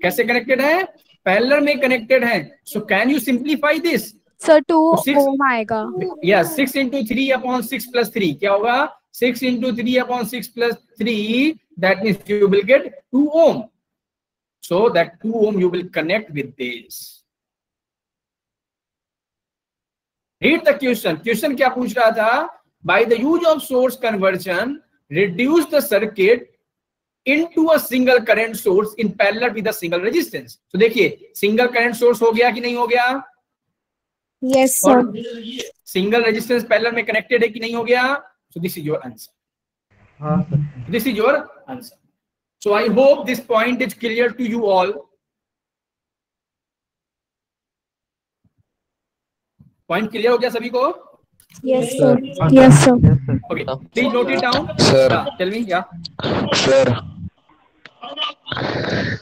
कैसे कनेक्टेड है? पैरेलल में कनेक्टेड है। So can you simplify this? Sir, 2 6 ohm आएगा। या 6 into 3 upon 6 plus 3 क्या होगा? 6 into 3 upon 6 plus 3, that means you will get 2 ohm. So that 2 ohm you will connect with this. Read the question. Question क्या पूछ रहा था? By the use of source conversion, reduce the circuit into a single current source in parallel with a single resistance. तो देखिए सिंगल करंट सोर्स हो गया कि नहीं हो गया? Yes, sir. Single resistance parallel में कनेक्टेड है कि नहीं हो गया? So this is your answer. हाँ sir. This is your answer. So I hope this point is clear to you all. Point clear हो गया सभी को? Yes, sir. हाँ Yes, sir. sir. Yes, sir। Okay, please note it down. Sir. Tell me, yeah. Sir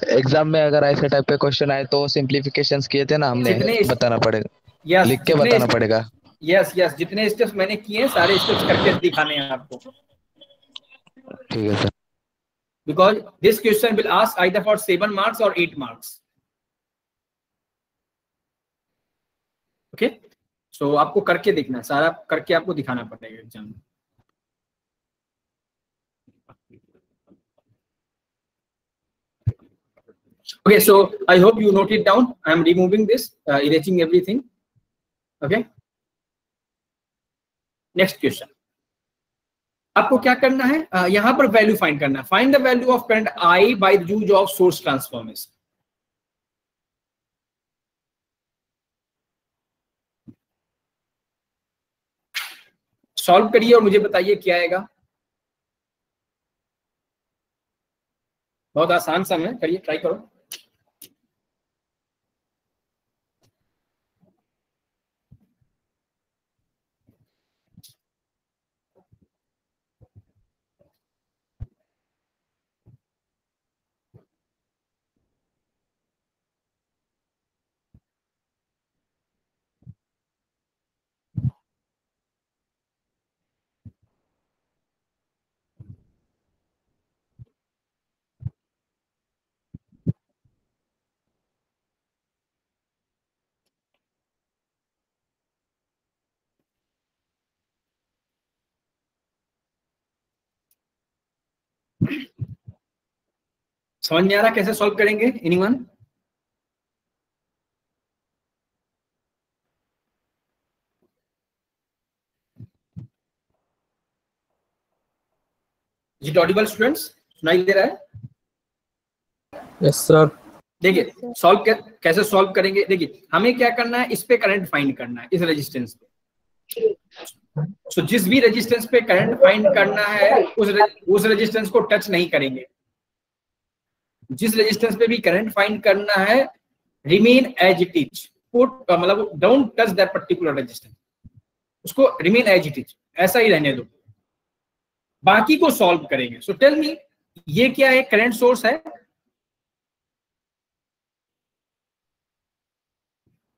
exam में अगर ऐसे टाइप के क्वेश्चन आए तो सिंप्लीफिकेशंस किए थे ना हमने, जितने- बताना पड़ेगा, Yes, लिख के बताना पड़ेगा। Yes, yes, जितने स्टेप्स मैंने किए हैं सारे स्टेप्स करके दिखाने हैं आपको। ठीक है sir. Because this question will ask either for 7 marks or 8 marks. Okay, so आपको करके देखना है, सारा करके आपको दिखाना पड़ेगा एग्जाम में। Okay, so I hope you note it down. I am removing this, erasing everything. Okay. Next question. आपको क्या करना है? यहां पर वैल्यू फाइंड करना है। Find the value of current I by the use of source transformation. Solve करिए और मुझे बताइए क्या आएगा। बहुत आसान सा है, करिए, ट्राई करो। समझ नहीं आ रहा कैसे सॉल्व करेंगे? एनीवन? Is Audible students? सुनाई दे रहा है? Yes, sir. देखिए सॉल्व कैसे सॉल्व करेंगे। देखिए हमें क्या करना है, इस पे करंट फाइंड करना है, इस रेजिस्टेंस पे। सो जिस भी रेजिस्टेंस पे करंट फाइंड करना है उस रेजिस्टेंस को टच नहीं करेंगे। जिस रेजिस्टेंस पे भी करंट फाइंड करना है, remain as it is, put मतलब don't touch that particular resistance, उसको रिमेन एज इट इज, ऐसा ही रहने दो, बाकी को सॉल्व करेंगे। सो टेल मी, ये क्या है? करंट सोर्स है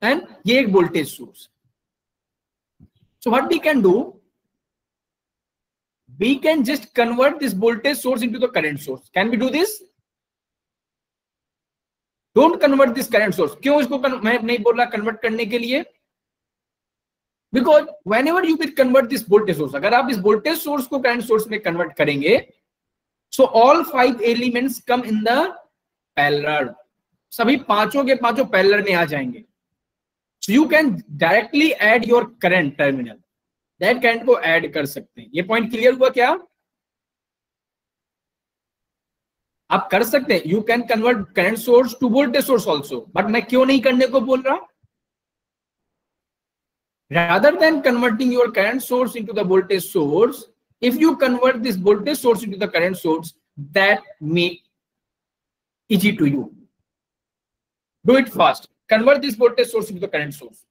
एंड ये एक voltage source. So what we can do, we can just convert this voltage source into the current source. Can we do this? Don't convert this current source. क्यों इसको मैं नहीं बोल रहा convert करने के लिए? Because whenever you will convert this voltage source, अगर आप इस voltage source को current source में convert करेंगे, so all 5 elements come in the parallel. सभी पांचों के पांचों पैरेलल में आ जाएंगे. So you can directly add your current terminal. That current को ऐड कर सकते हैं. ये पॉइंट क्लियर हुआ क्या? आप कर सकते हैं. You can convert current source to voltage source also. But मैं क्यों नहीं करने को बोल रहा? Rather than converting your current source into the voltage source, if you convert this voltage source into the current source, that make easy to you. Do it fast. Convert this voltage source into the current source.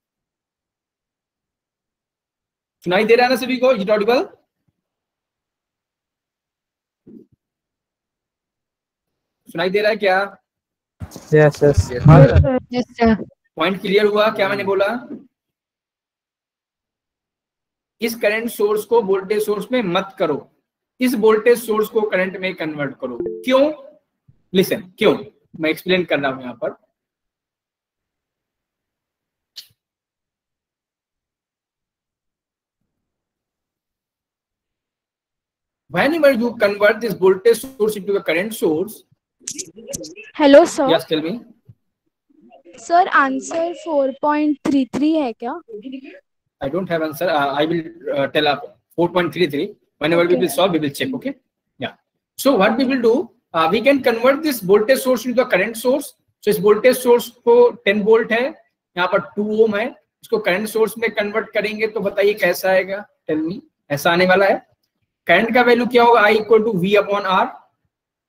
सुनाई दे रहा है ना सभी को? Is it audible? सुनाई दे रहा है क्या? Yes, yes. Yes, sir. Point clear हुआ क्या मैंने बोला? इस करंट सोर्स को वोल्टेज सोर्स में मत करो, इस वोल्टेज सोर्स को करंट में कन्वर्ट करो. क्यों? लिसन, क्यों? मैं एक्सप्लेन कर रहा हूं यहां पर. Whenever you convert this voltage source into the current source. Hello sir. Yes, tell me. Sir, answer 4.33 है क्या? I don't have answer. I will tell up 4.33. Whenever we will solve, we will check. Okay. Yeah. So what we will do? We can convert this voltage source into the current source. So इस voltage source को 10 volt है, यहाँ पर 2 ohm है. इसको current source में convert करेंगे तो बताइए कैसा आएगा? Tell me. ऐसा आने वाला है. करंट का वैल्यू क्या होगा? I equal to V upon R.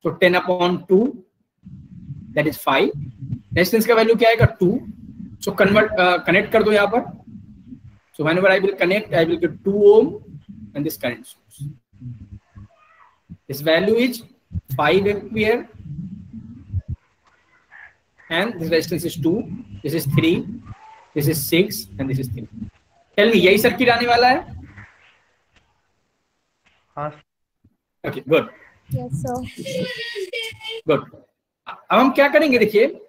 तो 10 अपॉन 2 दैट इज 5. रेजिस्टेंस का वैल्यू क्या आएगा? 2. सो कनेक्ट कर दो यहाँ पर. So whenever I will connect, I will get 2 ohm and this current source. This value is 5 ampere and this resistance is 2. This is 3. This is 6 and this is 3. Tell me, यही सर्किट आने वाला है? हाँ. Okay, good. Yes sir. Good. अब हम क्या करेंगे? देखिए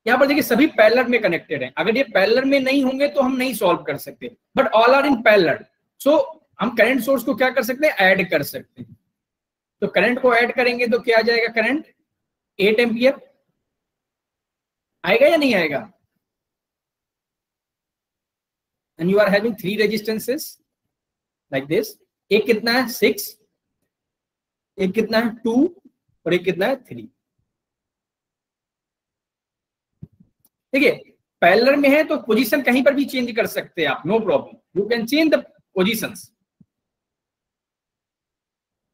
यहाँ पर, देखिए सभी पैरेलल में कनेक्टेड हैं. अगर ये पैरेलल में नहीं होंगे तो हम नहीं सॉल्व कर सकते, but all are in parallel. So हम करंट सोर्स को क्या कर सकते हैं? ऐड कर सकते हैं. तो करंट को ऐड करेंगे तो क्या आ जाएगा? करंट 8 एम्पियर आएगा या नहीं आएगा? And you are having 3 resistances like this. एक कितना है? 6. एक कितना है? 2. और एक कितना है? 3. देखिए पैरेलल में है तो पोजीशन कहीं पर भी चेंज कर सकते हैं आप, no problem. You can change the positions.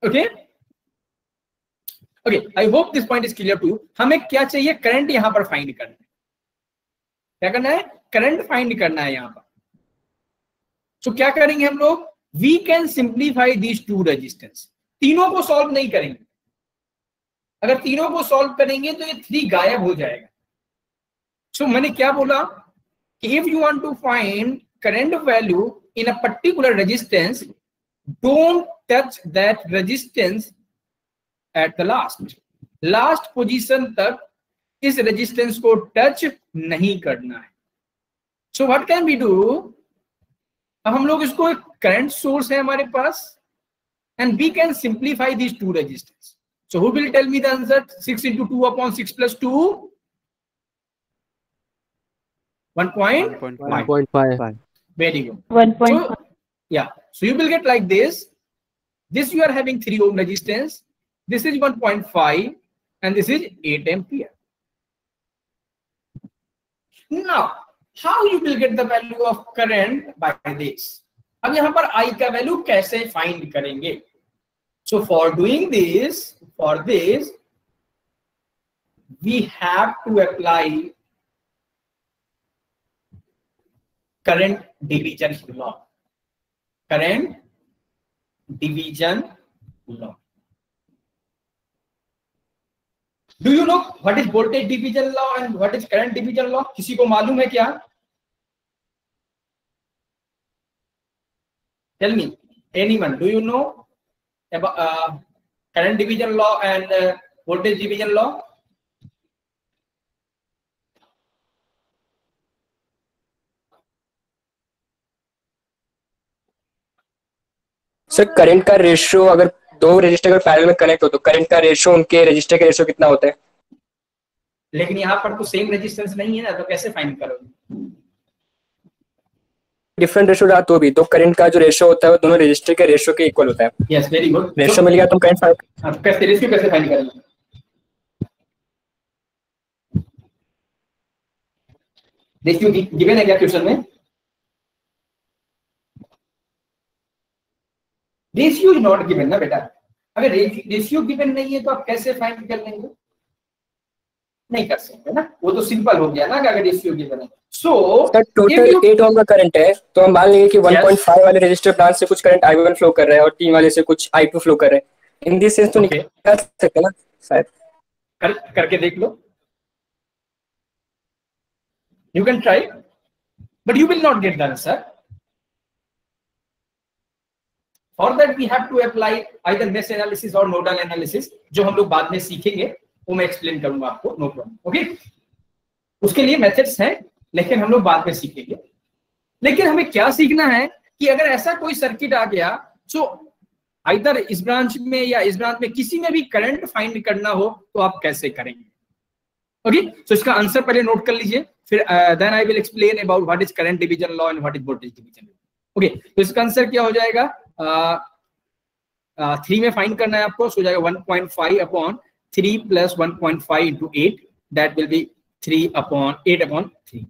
Okay okay, I hope this point is clear to you. हमें क्या चाहिए? करंट यहां पर फाइंड करना है. क्या करना है? करंट फाइंड करना है यहां पर. सो क्या करेंगे हम लोग? We can simplify these 2 resistance. तीनों को सॉल्व नहीं करेंगे. अगर तीनों को सॉल्व करेंगे तो ये 3 गायब हो जाएगा. सो मैंने क्या बोला कि if you want to find current value in a particular resistance, don't touch that resistance at the last position तक इस रेजिस्टेंस को टच नहीं करना है. So what can we do? अब हम लोग इसको, एक करंट सोर्स है हमारे पास, and we can simplify these 2 resistors. So who will tell me the answer? 6 into 2 upon 6 plus 2? 1.5. Very good. 1.5. So, yeah. So you will get like this. This you are having 3 ohm resistance. This is 1.5 and this is 8 ampere. Now, how you will get the value of current? By this. अब यहाँ पर I का वैल्यू कैसे फाइंड करेंगे? So for doing this, for this, we have to apply current division law. Current division law. Do you know what is voltage division law and what is current division law? किसी को मालूम है क्या? Tell me, anyone, do you know? current division law and voltage division law? Sir current का रेशियो, अगर दो रजिस्टर अगर पैरेलल में कनेक्ट हो तो करंट का रेशियो उनके रजिस्टर के रेशियो कितना होता है? लेकिन यहाँ पर तो सेम रेजिस्टेंस नहीं है ना, तो कैसे फाइंड करोगे? डिफरेंट रेशियो रहा तो भी तो करंट का जो रेशियो होता है वो दोनों रजिस्टर के रेशियो के इक्वल होता है। Yes, very good. रेशियो मिल गया तो करंट फाइंड कैसे रेशियो कैसे फाइंड करेंगे? रेशियो गिवन है क्या क्वेश्चन में? रेशियो इज नॉट गिवन ना बेटा। अगर रेशियो गिवन नहीं है तो आप कैसे फाइंड कर लेंगे? नहीं कर सकते ना, वो तो सिंपल हो गया ना कि अगर रेशियो गिवन है। सो टोटल 8 ओम का करंट है तो हम मान लेंगे कि 1.5 वाले रजिस्टर ब्रांच से कुछ करंट I1 फ्लो कर रहा है और 3 वाले से कुछ I2 फ्लो कर रहा है। इन दिस सेंस तो निकाल सकते हैं ना शायद। करके देख लो। You can try, but you will not get the answer. For that we have to apply either mesh analysis or nodal analysis, जो हम लोग बाद में सीखेंगे, वो मैं एक्सप्लेन करूंगा आपको, नो प्रॉब्लम। ओके, उसके लिए मेथड्स हैं लेकिन हम लोग बाद में सीखेंगे। लेकिन हमें क्या सीखना है कि अगर ऐसा कोई सर्किट आ गया जो आइदर इस ब्रांच में या इस ब्रांच में किसी में भी करंट फाइंड करना हो तो आप कैसे करेंगे। ओके, तो इसका आंसर पहले नोट कर लीजिए, फिर then I will explain about what is current division law and what is voltage division law. Okay, तो इसका आंसर क्या हो जाएगा? 3 में फाइंड करना है आपको, सो जाएगा 1.5 upon 3 plus 1.5 into 8, that will be 3 upon 8 upon 3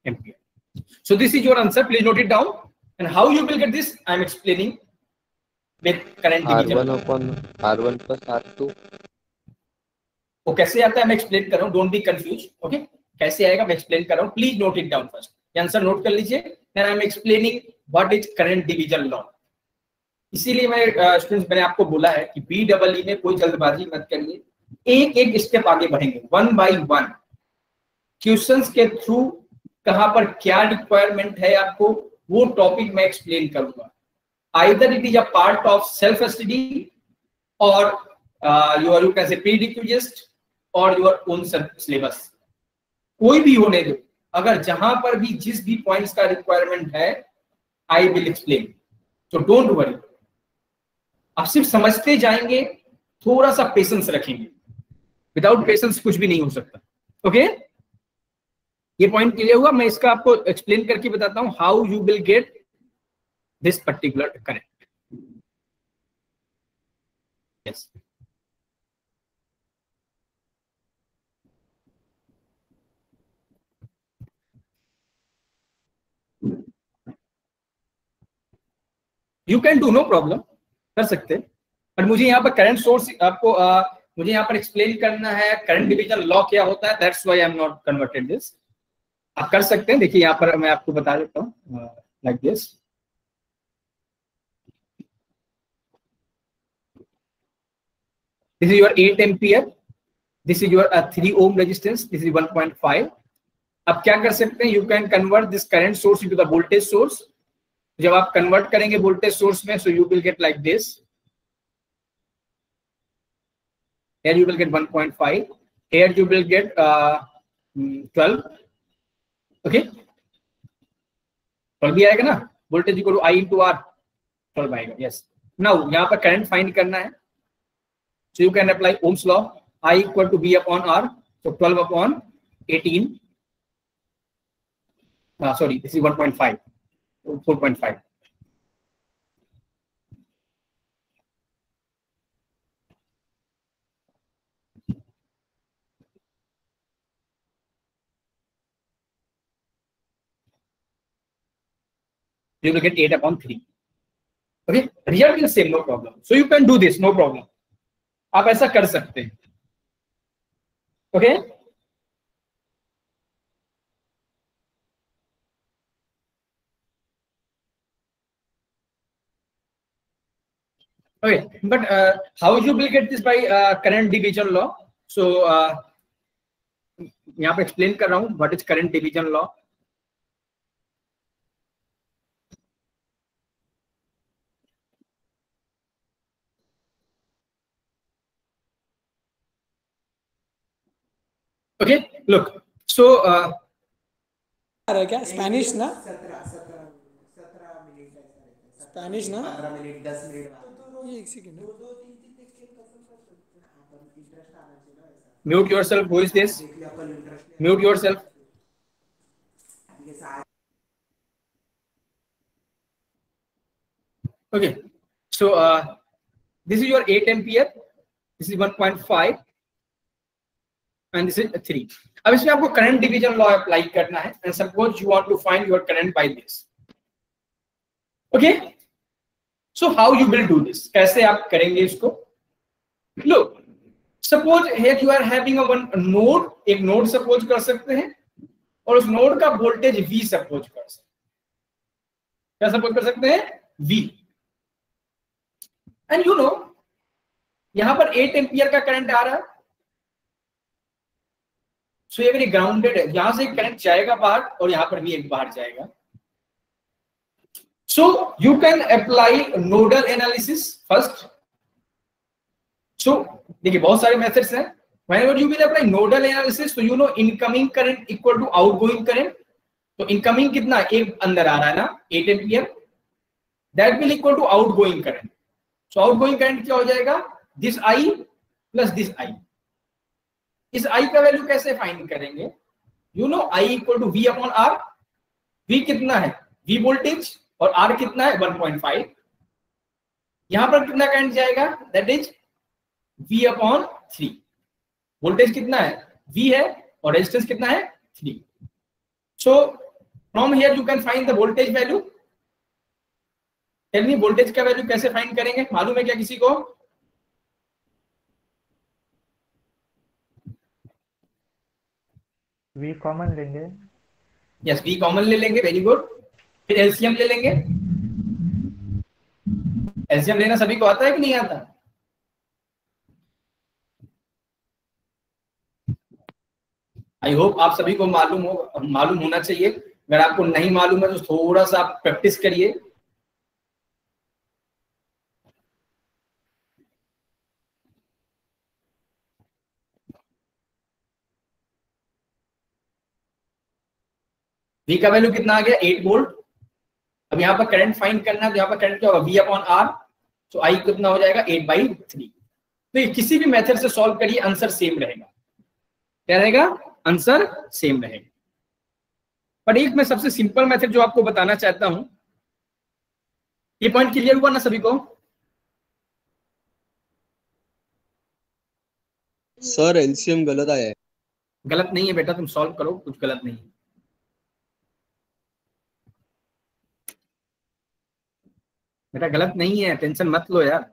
ampere. So this is your answer, please note it down. And how you will get this, I am explaining with current division. R1 upon R1 plus R2। वो कैसे आता है मैं एक्सप्लेन कर रहा हूँ, डोंट बी कंफ्यूज। ओके, कैसे आएगा मैं एक्सप्लेन कर रहा हूँ, please note it down first. ये आंसर नोट कर लीजिए, then I am explaining what is current division law. इसीलिए मैं स्टूडेंट्स मैंने आपको बोला है कि BEE में कोई जल्दबाजी मत करिए, एक एक स्टेप आगे बढ़ेंगे, 1 by 1 क्वेश्चंस के थ्रू कहां पर क्या रिक्वायरमेंट है आपको, वो टॉपिक मैं एक्सप्लेन करूंगा। Either it is a part of self study और यू कैन से प्रीडिक्यूजेस्ट और योर ओन सिलेबस, कोई भी होने दो, अगर जहां पर भी जिस भी पॉइंट्स का रिक्वायरमेंट है आई will explain, so don't worry. आप सिर्फ समझते जाएंगे, थोड़ा सा पेशेंस रखेंगे, विदाउट पेशेंस कुछ भी नहीं हो सकता। ओके, ये पॉइंट क्लियर हुआ? मैं इसका आपको एक्सप्लेन करके बताता हूं how you will get this particular current. Yes, you can do, no problem, कर सकते हैं। पर मुझे यहाँ पर करंट सोर्स आपको मुझे यहाँ पर एक्सप्लेन करना है करंट डिवीजन लॉ क्या होता है, that's why I am not converted this. आप कर सकते हैं, देखिए यहाँ पर मैं आपको बता देता हूँ like this. This is your 8 ampere, this is your 3 ohm resistance, this is 1.5। अब क्या कर सकते हैं, you can convert this current source into the voltage source. जब आप कन्वर्ट करेंगे वोल्टेज सोर्स में, सो you will get like this, here you will get 1.5, here you will get 12। okay, 12 भी आएगा ना, voltage equal to I into R, 12 आएगा। यस, नाउ यहाँ पर करंट फाइंड करना है, so you can apply Ohm's law, I equal to V upon R, so 12 upon 18, sorry, this is 1.5, 4.5। you will get 8 upon 3। okay, result is same, no problem, so you can do this, no problem, आप ऐसा कर सकते हैं। okay, okay, but how you will get this by current division law? so यहाँ पे एक्सप्लेन कर रहा हूँ what is current division law। Okay, look, so आ रहा है क्या स्पेनिश ना स्पेनिश ना 15 मिनट 10 मिनट एक second mute yourself. Who is this? Mute yourself. Okay, so this is your 8 ampere, this is 1.5 and this is 3. अब इसमें आपको करंट डिवीजन लॉ अप्लाई करना है and suppose you want to find your current by this. Okay, so how you will do this? कैसे आप करेंगे इसको? Look, suppose here you are having a one node, एक नोड सपोज कर सकते हैं और उस नोड का वोल्टेज V सपोज कर सकते हैं. क्या सपोज कर सकते हैं? V. एंड यू नो यहां पर 8 एम्पियर का करंट आ रहा है. सो ये ग्राउंडेड है, यहां से करंट जाएगा बाहर और यहां पर भी एक बाहर जाएगा. So you can apply nodal analysis first. So देखिए बहुत सारे मेथड्स हैं. whenever you will apply nodal analysis so you know incoming current equal to outgoing current. तो इनकमिंग कितना एक अंदर आ रहा है ना 8 ampere, that will equal to outgoing current. So outgoing current क्या हो जाएगा? This I plus this I. इस आई का वैल्यू कैसे फाइंड करेंगे? You know I equal to V upon R. V कितना है? वी वोल्टेज और आर कितना है? 1.5. यहां पर कितना करंट जाएगा? That is V upon 3. वोल्टेज कितना है? वी है और रेजिस्टेंस कितना है? 3. So from here you can find the voltage value. Tell me voltage का वैल्यू कैसे फाइंड करेंगे? मालूम है क्या किसी को? वी कॉमन लेंगे. यस, वी कॉमन ले लेंगे. Very good. फिर एलसीएम ले लेंगे. एलसीएम लेना सभी को आता है कि नहीं आता? आई होप आप सभी को मालूम होना चाहिए. अगर आपको नहीं मालूम है तो थोड़ा सा आप प्रैक्टिस करिए. वी का वैल्यू कितना आ गया? 8 वोल्ट. अब यहाँ पर करंट फाइंड करना है तो यहाँ पर करंट क्या होगा? V upon R. तो आई कितना हो जाएगा? 8/3. तो ये किसी भी मेथड से सॉल्व करिए, आंसर सेम रहेगा. क्या रहेगा? आंसर सेम रहेगा. पर एक मैं सबसे सिंपल मेथड जो आपको बताना चाहता हूं. ये पॉइंट क्लियर हुआ ना सभी को? सर एलसीएम गलत आया है. गलत नहीं है बेटा, तुम सॉल्व करो, कुछ गलत नहीं है. बेटा गलत नहीं है, टेंशन मत लो यार.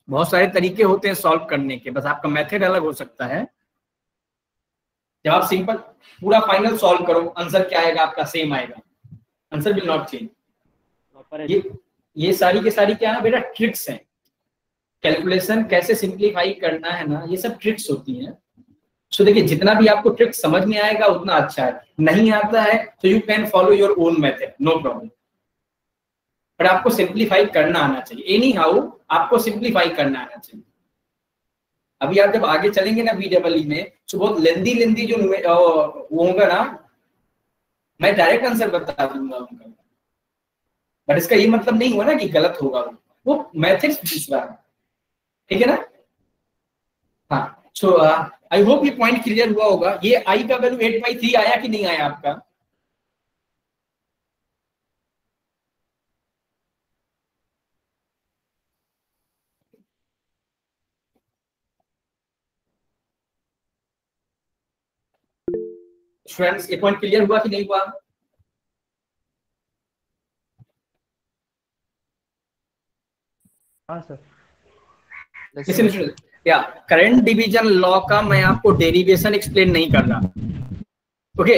बहुत सारे तरीके होते हैं सॉल्व करने के, बस आपका मेथड अलग हो सकता है. जब आप सिंपल पूरा फाइनल सॉल्व करो, आंसर क्या आएगा? आपका सेम आएगा. Answer will not change. ये सारी के सारी क्या है बेटा? ट्रिक्स हैं. कैलकुलेशन कैसे सिंप्लीफाई करना है ना, ये सब ट्रिक्स होती हैं. सो देखिए जितना भी आपको ट्रिक समझ में आएगा उतना अच्छा है. नहीं आता है तो you can follow your own method, no problem. पर आपको सिंप्लीफाई करना आना चाहिए. एनी हाउ आपको सिंप्लीफाई करना आना चाहिए. अभी आप जब आगे चलेंगे ना VEE में, तो बहुत लेंदी जो वो होगा ना, मैं डायरेक्ट आंसर बता दूंगा उनका. बट इसका ये मतलब नहीं हुआ ना कि गलत होगा, वो मैथड्स दूसरा है. ठीक है ना? हाँ. सो आई होप ये पॉइंट क्लियर हुआ होगा. ये आई का वैल्यू 8/3 आया कि नहीं आया आपका? स्टूडेंट्स ये पॉइंट क्लियर हुआ कि नहीं हुआ? हाँ सर. या करंट डिवीजन लॉ का मैं आपको डेरिवेशन एक्सप्लेन नहीं कर रहा. ओके,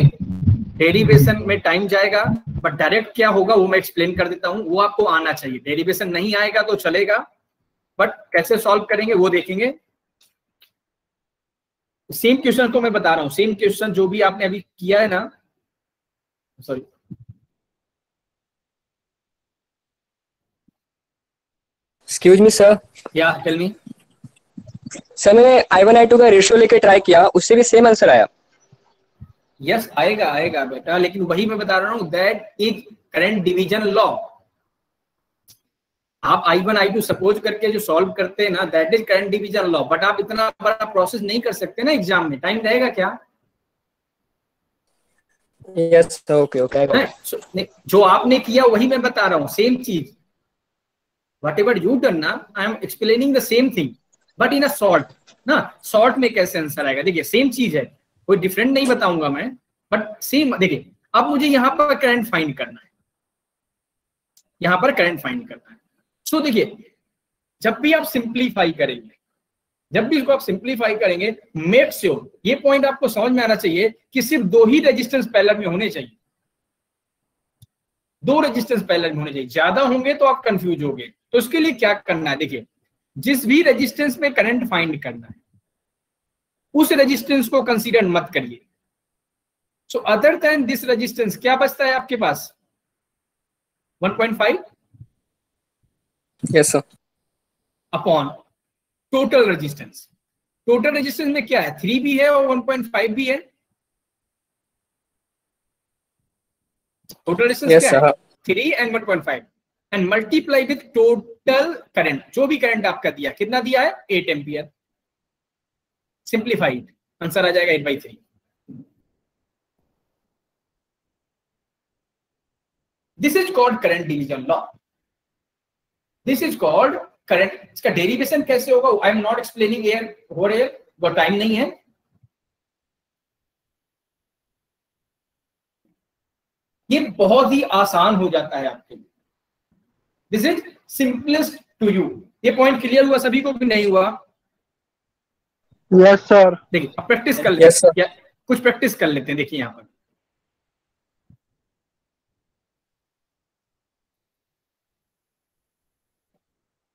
डेरिवेशन में टाइम जाएगा, बट डायरेक्ट क्या होगा वो मैं एक्सप्लेन कर देता हूं. वो आपको आना चाहिए. डेरिवेशन नहीं आएगा तो चलेगा, बट कैसे सॉल्व करेंगे वो देखेंगे. सेम क्वेश्चन तो मैं बता रहा हूं, सेम क्वेश्चन जो भी आपने अभी किया है ना. Sorry, Excuse me, sir. या टेल मी. सर मैंने I1 I2 का रेशियो लेके ट्राई किया, उससे भी सेम आंसर आया। यस आएगा आएगा बेटा, लेकिन वही मैं बता रहा हूँ, that is current division law. आप I1 I2 सपोज करके जो सॉल्व करते हैं ना, that is current division law. But आप इतना बड़ा प्रोसेस नहीं कर सकते ना एग्जाम में, टाइम रहेगा क्या? Yes okay okay. जो आपने किया वही मैं बता रहा हूँ, सेम चीज। वट एवर यू डन ना, आई am explaining the same thing but in a short ना। शॉर्ट में कैसे आंसर आएगा, देखिए सेम चीज है, कोई डिफरेंट नहीं बताऊंगा मैं, बट सेम। देखिए अब मुझे यहाँ पर करंट फाइंड करना है, यहाँ पर करंट फाइंड करना है। सो देखिए जब भी आप सिंप्लीफाई करेंगे, जब भी इसको आप सिंप्लीफाई करेंगे, मेक श्योर ये पॉइंट आपको समझ में आना चाहिए कि सिर्फ 2 ही रेजिस्टेंस पैरेलल में होने चाहिए, 2 रेजिस्टेंस पैरेलल में होने चाहिए। ज्यादा होंगे तो आप कंफ्यूज होंगे। तो उसके लिए क्या करना है, देखिए जिस भी रेजिस्टेंस में करंट फाइंड करना है उस रेजिस्टेंस को कंसीडर मत करिए। So other than this resistance क्या बचता है आपके पास? 1.5 yes sir upon total resistance. Total resistance में क्या है, 3 भी है और 1.5 भी है। टोटल रेजिस्टेंस क्या है? 3 and 1.5 and multiply with total current. जो भी करंट आपका दिया, कितना दिया है? 8 एम्पियर। सिंप्लीफाइड आंसर आ जाएगा 8/3। This is called current division law. This is called current. इसका डेरिवेशन कैसे होगा आई एम नॉट एक्सप्लेनिंग हियर, हो रहे वो टाइम नहीं है। ये बहुत ही आसान हो जाता है आपके लिए। This is simplest to you. ये पॉइंट क्लियर हुआ सभी को कि नहीं हुआ? Yes sir. देखिए अब प्रैक्टिस कर लेते हैं, कुछ प्रैक्टिस कर लेते हैं। देखिए यहां पर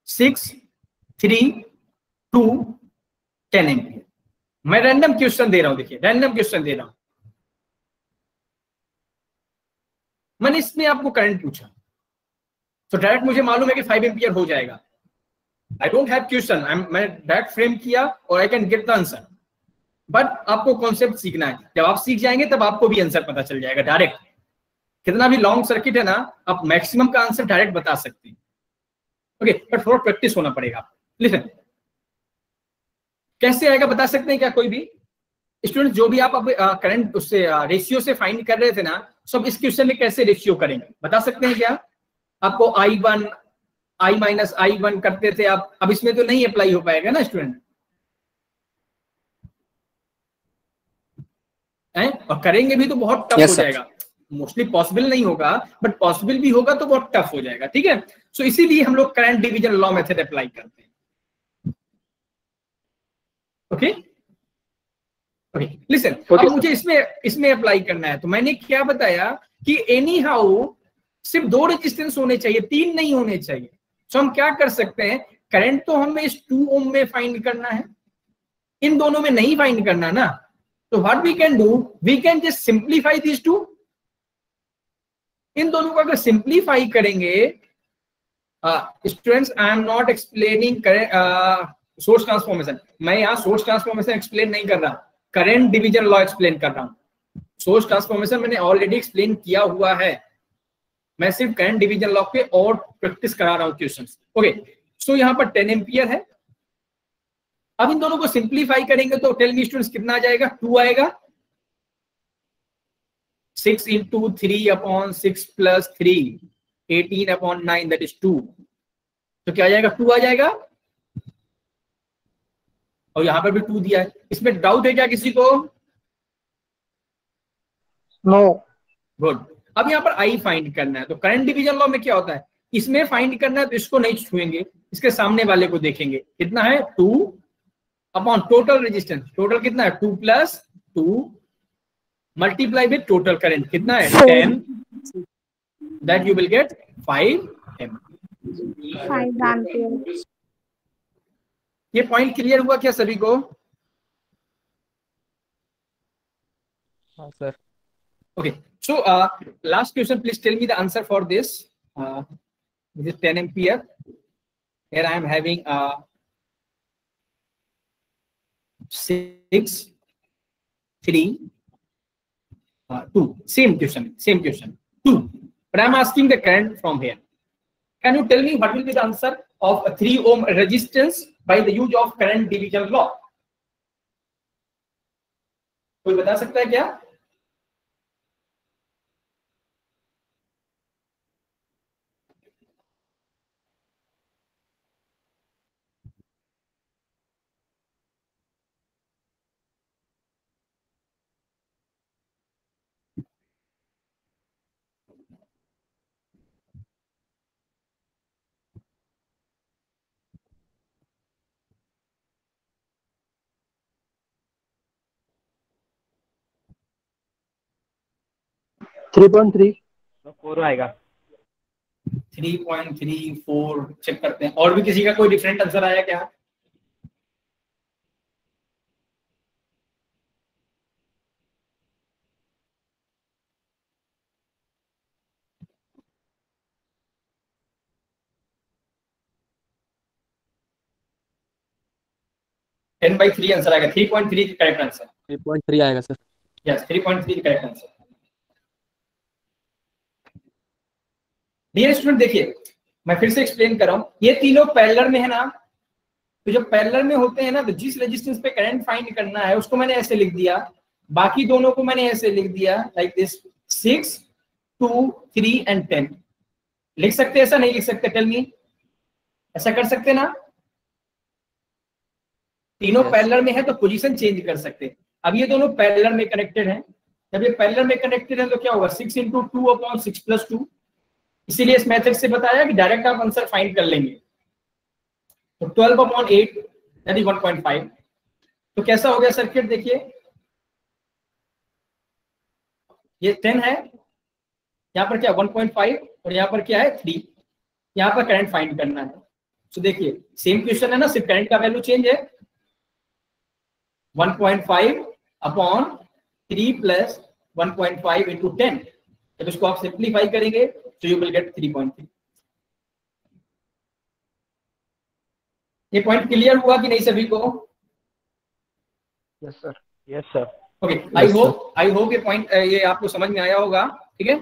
6, 3, 2, 10 एम्पियर। मैं रैंडम क्वेश्चन दे रहा हूं, देखिए रैंडम क्वेश्चन दे रहा हूं। मैंने इसमें आपको करंट पूछा तो डायरेक्ट मुझे मालूम है कि 5 एम्पियर हो जाएगा। आई डोंट हैव क्वेश्चन, मैं डायरेक्ट फ्रेम किया और I can get the answer. But आपको कॉन्सेप्ट सीखना है। जब आप सीख जाएंगे तब आपको भी आंसर पता चल जाएगा डायरेक्ट। कितना भी लॉन्ग सर्किट है ना, आप मैक्सिमम का आंसर डायरेक्ट बता सकते हैं। ओके बट थोड़ा प्रैक्टिस होना पड़ेगा। लिसन, कैसे आएगा बता सकते हैं क्या कोई भी स्टूडेंट? जो भी आप अब करंट उससे रेशियो से फाइंड कर रहे थे ना, सब इस क्वेश्चन में कैसे रेशियो करेंगे बता सकते हैं क्या? आपको I1 I-I1 करते थे आप, अब इसमें तो नहीं अप्लाई हो पाएगा ना स्टूडेंट है? और करेंगे भी तो बहुत टफ हो जाएगा। मोस्टली पॉसिबल नहीं होगा बट पॉसिबल भी होगा तो बहुत टफ हो जाएगा। ठीक है, सो इसीलिए हम लोग current division law method apply करते हैं। ओके ओके लिसन, अब मुझे इसमें अप्लाई करना है। तो मैंने क्या बताया कि एनी हाउ सिर्फ 2 रेजिस्टेंस होने चाहिए, 3 नहीं होने चाहिए। तो हम क्या कर सकते हैं, करंट तो हमें इस 2 ओम में फाइंड करना है, इन दोनों में नहीं फाइंड करना ना। तो what we can do, we can just simplify this 2। इन दोनों को अगर सिंप्लीफाई करेंगे, students I am not explaining source transformation. मैं यहाँ सोर्स ट्रांसफॉर्मेशन एक्सप्लेन नहीं कर रहा, करंट डिवीजन लॉ एक्सप्लेन कर रहा हूँ। सोर्स ट्रांसफॉर्मेशन मैंने ऑलरेडी एक्सप्लेन किया हुआ है, मैं सिर्फ करंट डिवीजन लॉ पे और प्रैक्टिस करा रहा हूँ क्वेश्चंस। ओके सो यहाँ पर 10 एम्पियर है। अब इन दोनों को सिंप्लीफाई करेंगे तो टेल मी स्टूडेंट्स कितना आ जाएगा? 2 आएगा। 6 into 3 upon 6 plus 3 18 upon 9 that is 2। तो क्या आ जाएगा? 2 आ जाएगा। और यहां पर भी 2 दिया है। इसमें डाउट है क्या किसी को? नो। गुड। अब यहाँ पर आई फाइंड करना है। तो करंट डिवीजन लॉ में क्या होता है, इसमें फाइंड करना है तो इसको नहीं छुएंगे, इसके सामने वाले को देखेंगे। कितना है? 2 अपॉन टोटल रेजिस्टेंस। टोटल कितना है? 2 + 2 मल्टीप्लाई विद टोटल करंट। कितना है? 10। That you will gate 5 ampere. ये पॉइंट क्लियर हुआ क्या सभी को? हाँ sir. Okay, so last question, please tell me the answer for this. This is 10 ampere. Here I am having 6 3 2. Same question 2, but I'm asking the current from here. Can you tell me what will be the answer of a 3 ohm resistance by the use of current division law? कोई बता सकता है क्या? थ्री पॉइंट थ्री 4 आएगा। 3.34 चेक करते हैं। और भी किसी का कोई डिफरेंट आंसर आया क्या? टेन बाई 3 आंसर आएगा। 3.3 करेक्ट आंसर। 3.3 आएगा sir. Yes 3.3 correct answer. Dear student देखिए, मैं फिर से एक्सप्लेन कर रहा हूं, ये तीनों पैरेलल में है ना, तो जब पैरेलल में होते हैं ना, तो जिस रेजिस्टेंस पे करंट फाइंड करना है उसको मैंने ऐसे लिख दिया, बाकी दोनों को मैंने ऐसे लिख दिया, लाइक दिस 6 2 3 एंड 10। लिख सकते ऐसा? नहीं लिख सकते? टेल मी, ऐसा कर सकते ना? तीनों पैरेलल में है तो पोजीशन चेंज कर सकते। अब ये दोनों पैरेलल में कनेक्टेड हैं, जब ये पैरेलल में कनेक्टेड है तो क्या होगा? 6 × 2/6 + 2। इसीलिए इस मेथड से बताया कि डायरेक्ट आप आंसर फाइंड कर लेंगे। तो 12/8 दैट इज 1.5। तो कैसा हो गया सर्किट? देखिए ये 10 है, यहाँ पर क्या 1.5 और यहाँ पर क्या है 3। यहाँ पर करंट फाइंड करना है। तो देखिए सेम क्वेश्चन है ना, सिर्फ करंट का वैल्यू चेंज है। 1.5/3 + 1.5 × 10। जब इसको आप सिंप्लीफाई करेंगे तो यू विल गेट 3.3। ये पॉइंट क्लियर हुआ कि नहीं सभी को? Yes sir. Yes sir. Okay, I hope ये पॉइंट ये आपको समझ में आया होगा। ठीक है,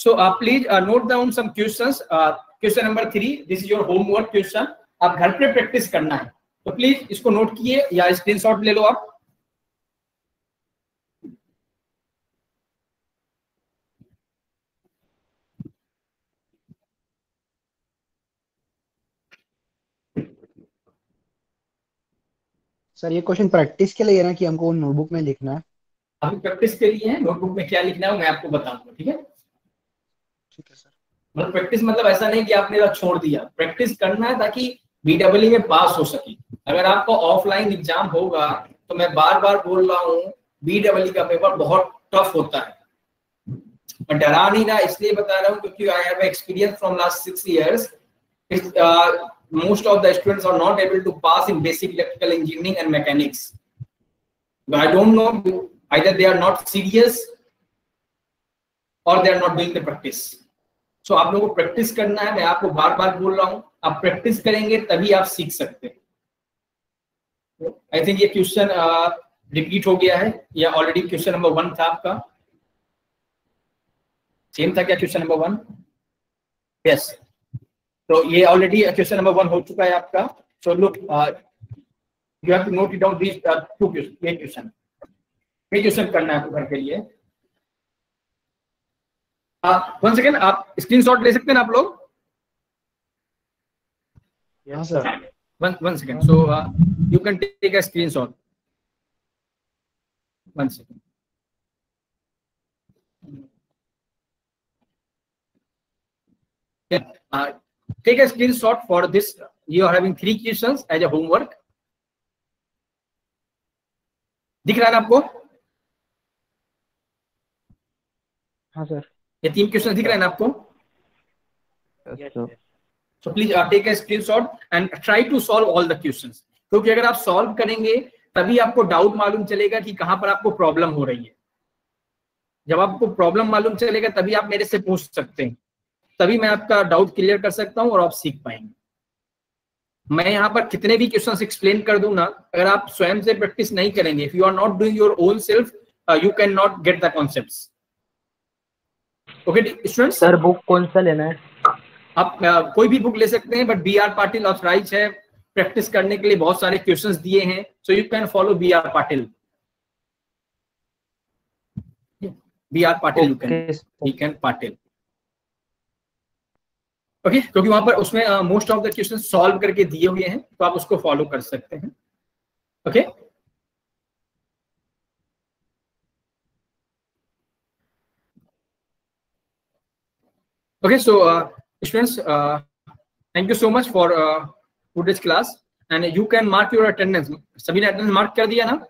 so please note down some questions. Question number 3, this is your homework question. आप घर पे प्रैक्टिस करना है, तो प्लीज इसको नोट किए या स्क्रीनशॉट ले लो आप। सर ये क्वेश्चन प्रैक्टिस के लिए है ना, कि हमको नोटबुक में लिखना है? अभी प्रैक्टिस के लिए है, नोटबुक में क्या लिखना है मैं आपको बताऊंगा। ठीक है, ठीक है सर। मतलब प्रैक्टिस मतलब ऐसा नहीं कि आपने बस छोड़ दिया, प्रैक्टिस करना है ताकि BEE में पास हो सके। अगर आपको ऑफलाइन एग्जाम होगा तो मैं बार बार बोल रहा हूँ, BEE का पेपर बहुत टफ होता है। मैं डरा नहीं रहा, इसलिए बता रहा हूँ क्योंकि I have experience from last 6 years. Most of the students are not able to pass in basic electrical engineering and mechanics. But I don't know, either they are not serious or they are not doing the practice. So आप लोगों को प्रैक्टिस करना है, मैं आपको बार बार बोल रहा हूँ, आप प्रैक्टिस करेंगे तभी आप सीख सकते हैं। आई थिंक ये क्वेश्चन रिपीट हो गया है या ऑलरेडी क्वेश्चन नंबर 1 था आपका? सेम था क्या क्वेश्चन नंबर 1? यस, तो ये ऑलरेडी क्वेश्चन नंबर 1 हो चुका है आपका। So look, you have to note it down this 2 question. ये क्वेश्चन करना है आपको घर के लिए। 1 सेकेंड, आप स्क्रीनशॉट ले सकते हैं ना आप लोग? हाँ sir. 1 second, so you can take a screenshot. 1 second. Take a screenshot for this. You are having 3 questions as a homework. दिख रहा है ना आपको? हाँ सर। ये 3 क्वेश्चन दिख रहे हैं ना आपको? So please take a screenshot and try to solve all the questions. क्योंकि अगर आप सॉल्व करेंगे तभी आपको डाउट मालूम चलेगा कि कहां पर आपको प्रॉब्लम हो रही है। जब आपको प्रॉब्लम मालूम चलेगा तभी आप मेरे से पूछ सकते हैं, तभी मैं आपका डाउट क्लियर कर सकता हूं और आप सीख पाएंगे। मैं यहाँ पर कितने भी क्वेश्चंस एक्सप्लेन कर दूं ना, अगर आप स्वयं से प्रैक्टिस नहीं करेंगे, if you are not doing your own self, you can not get the concepts. Okay students, sir book कौन सा लेना है? आप कोई भी बुक ले सकते हैं, बट बी.आर. पाटिल ऑथराइज है प्रैक्टिस करने के लिए, बहुत सारे क्वेश्चंस दिए हैं, so you can follow B R. Patil. B R. Patil you can Patil. Okay, क्योंकि वहां पर उसमें most of the question solve करके दिए हुए हैं, तो आप उसको फॉलो कर सकते हैं। Okay okay, so students, thank you so much for today's class, and you can mark your attendance. सभी ने अटेंडेंस मार्क कर दिया ना?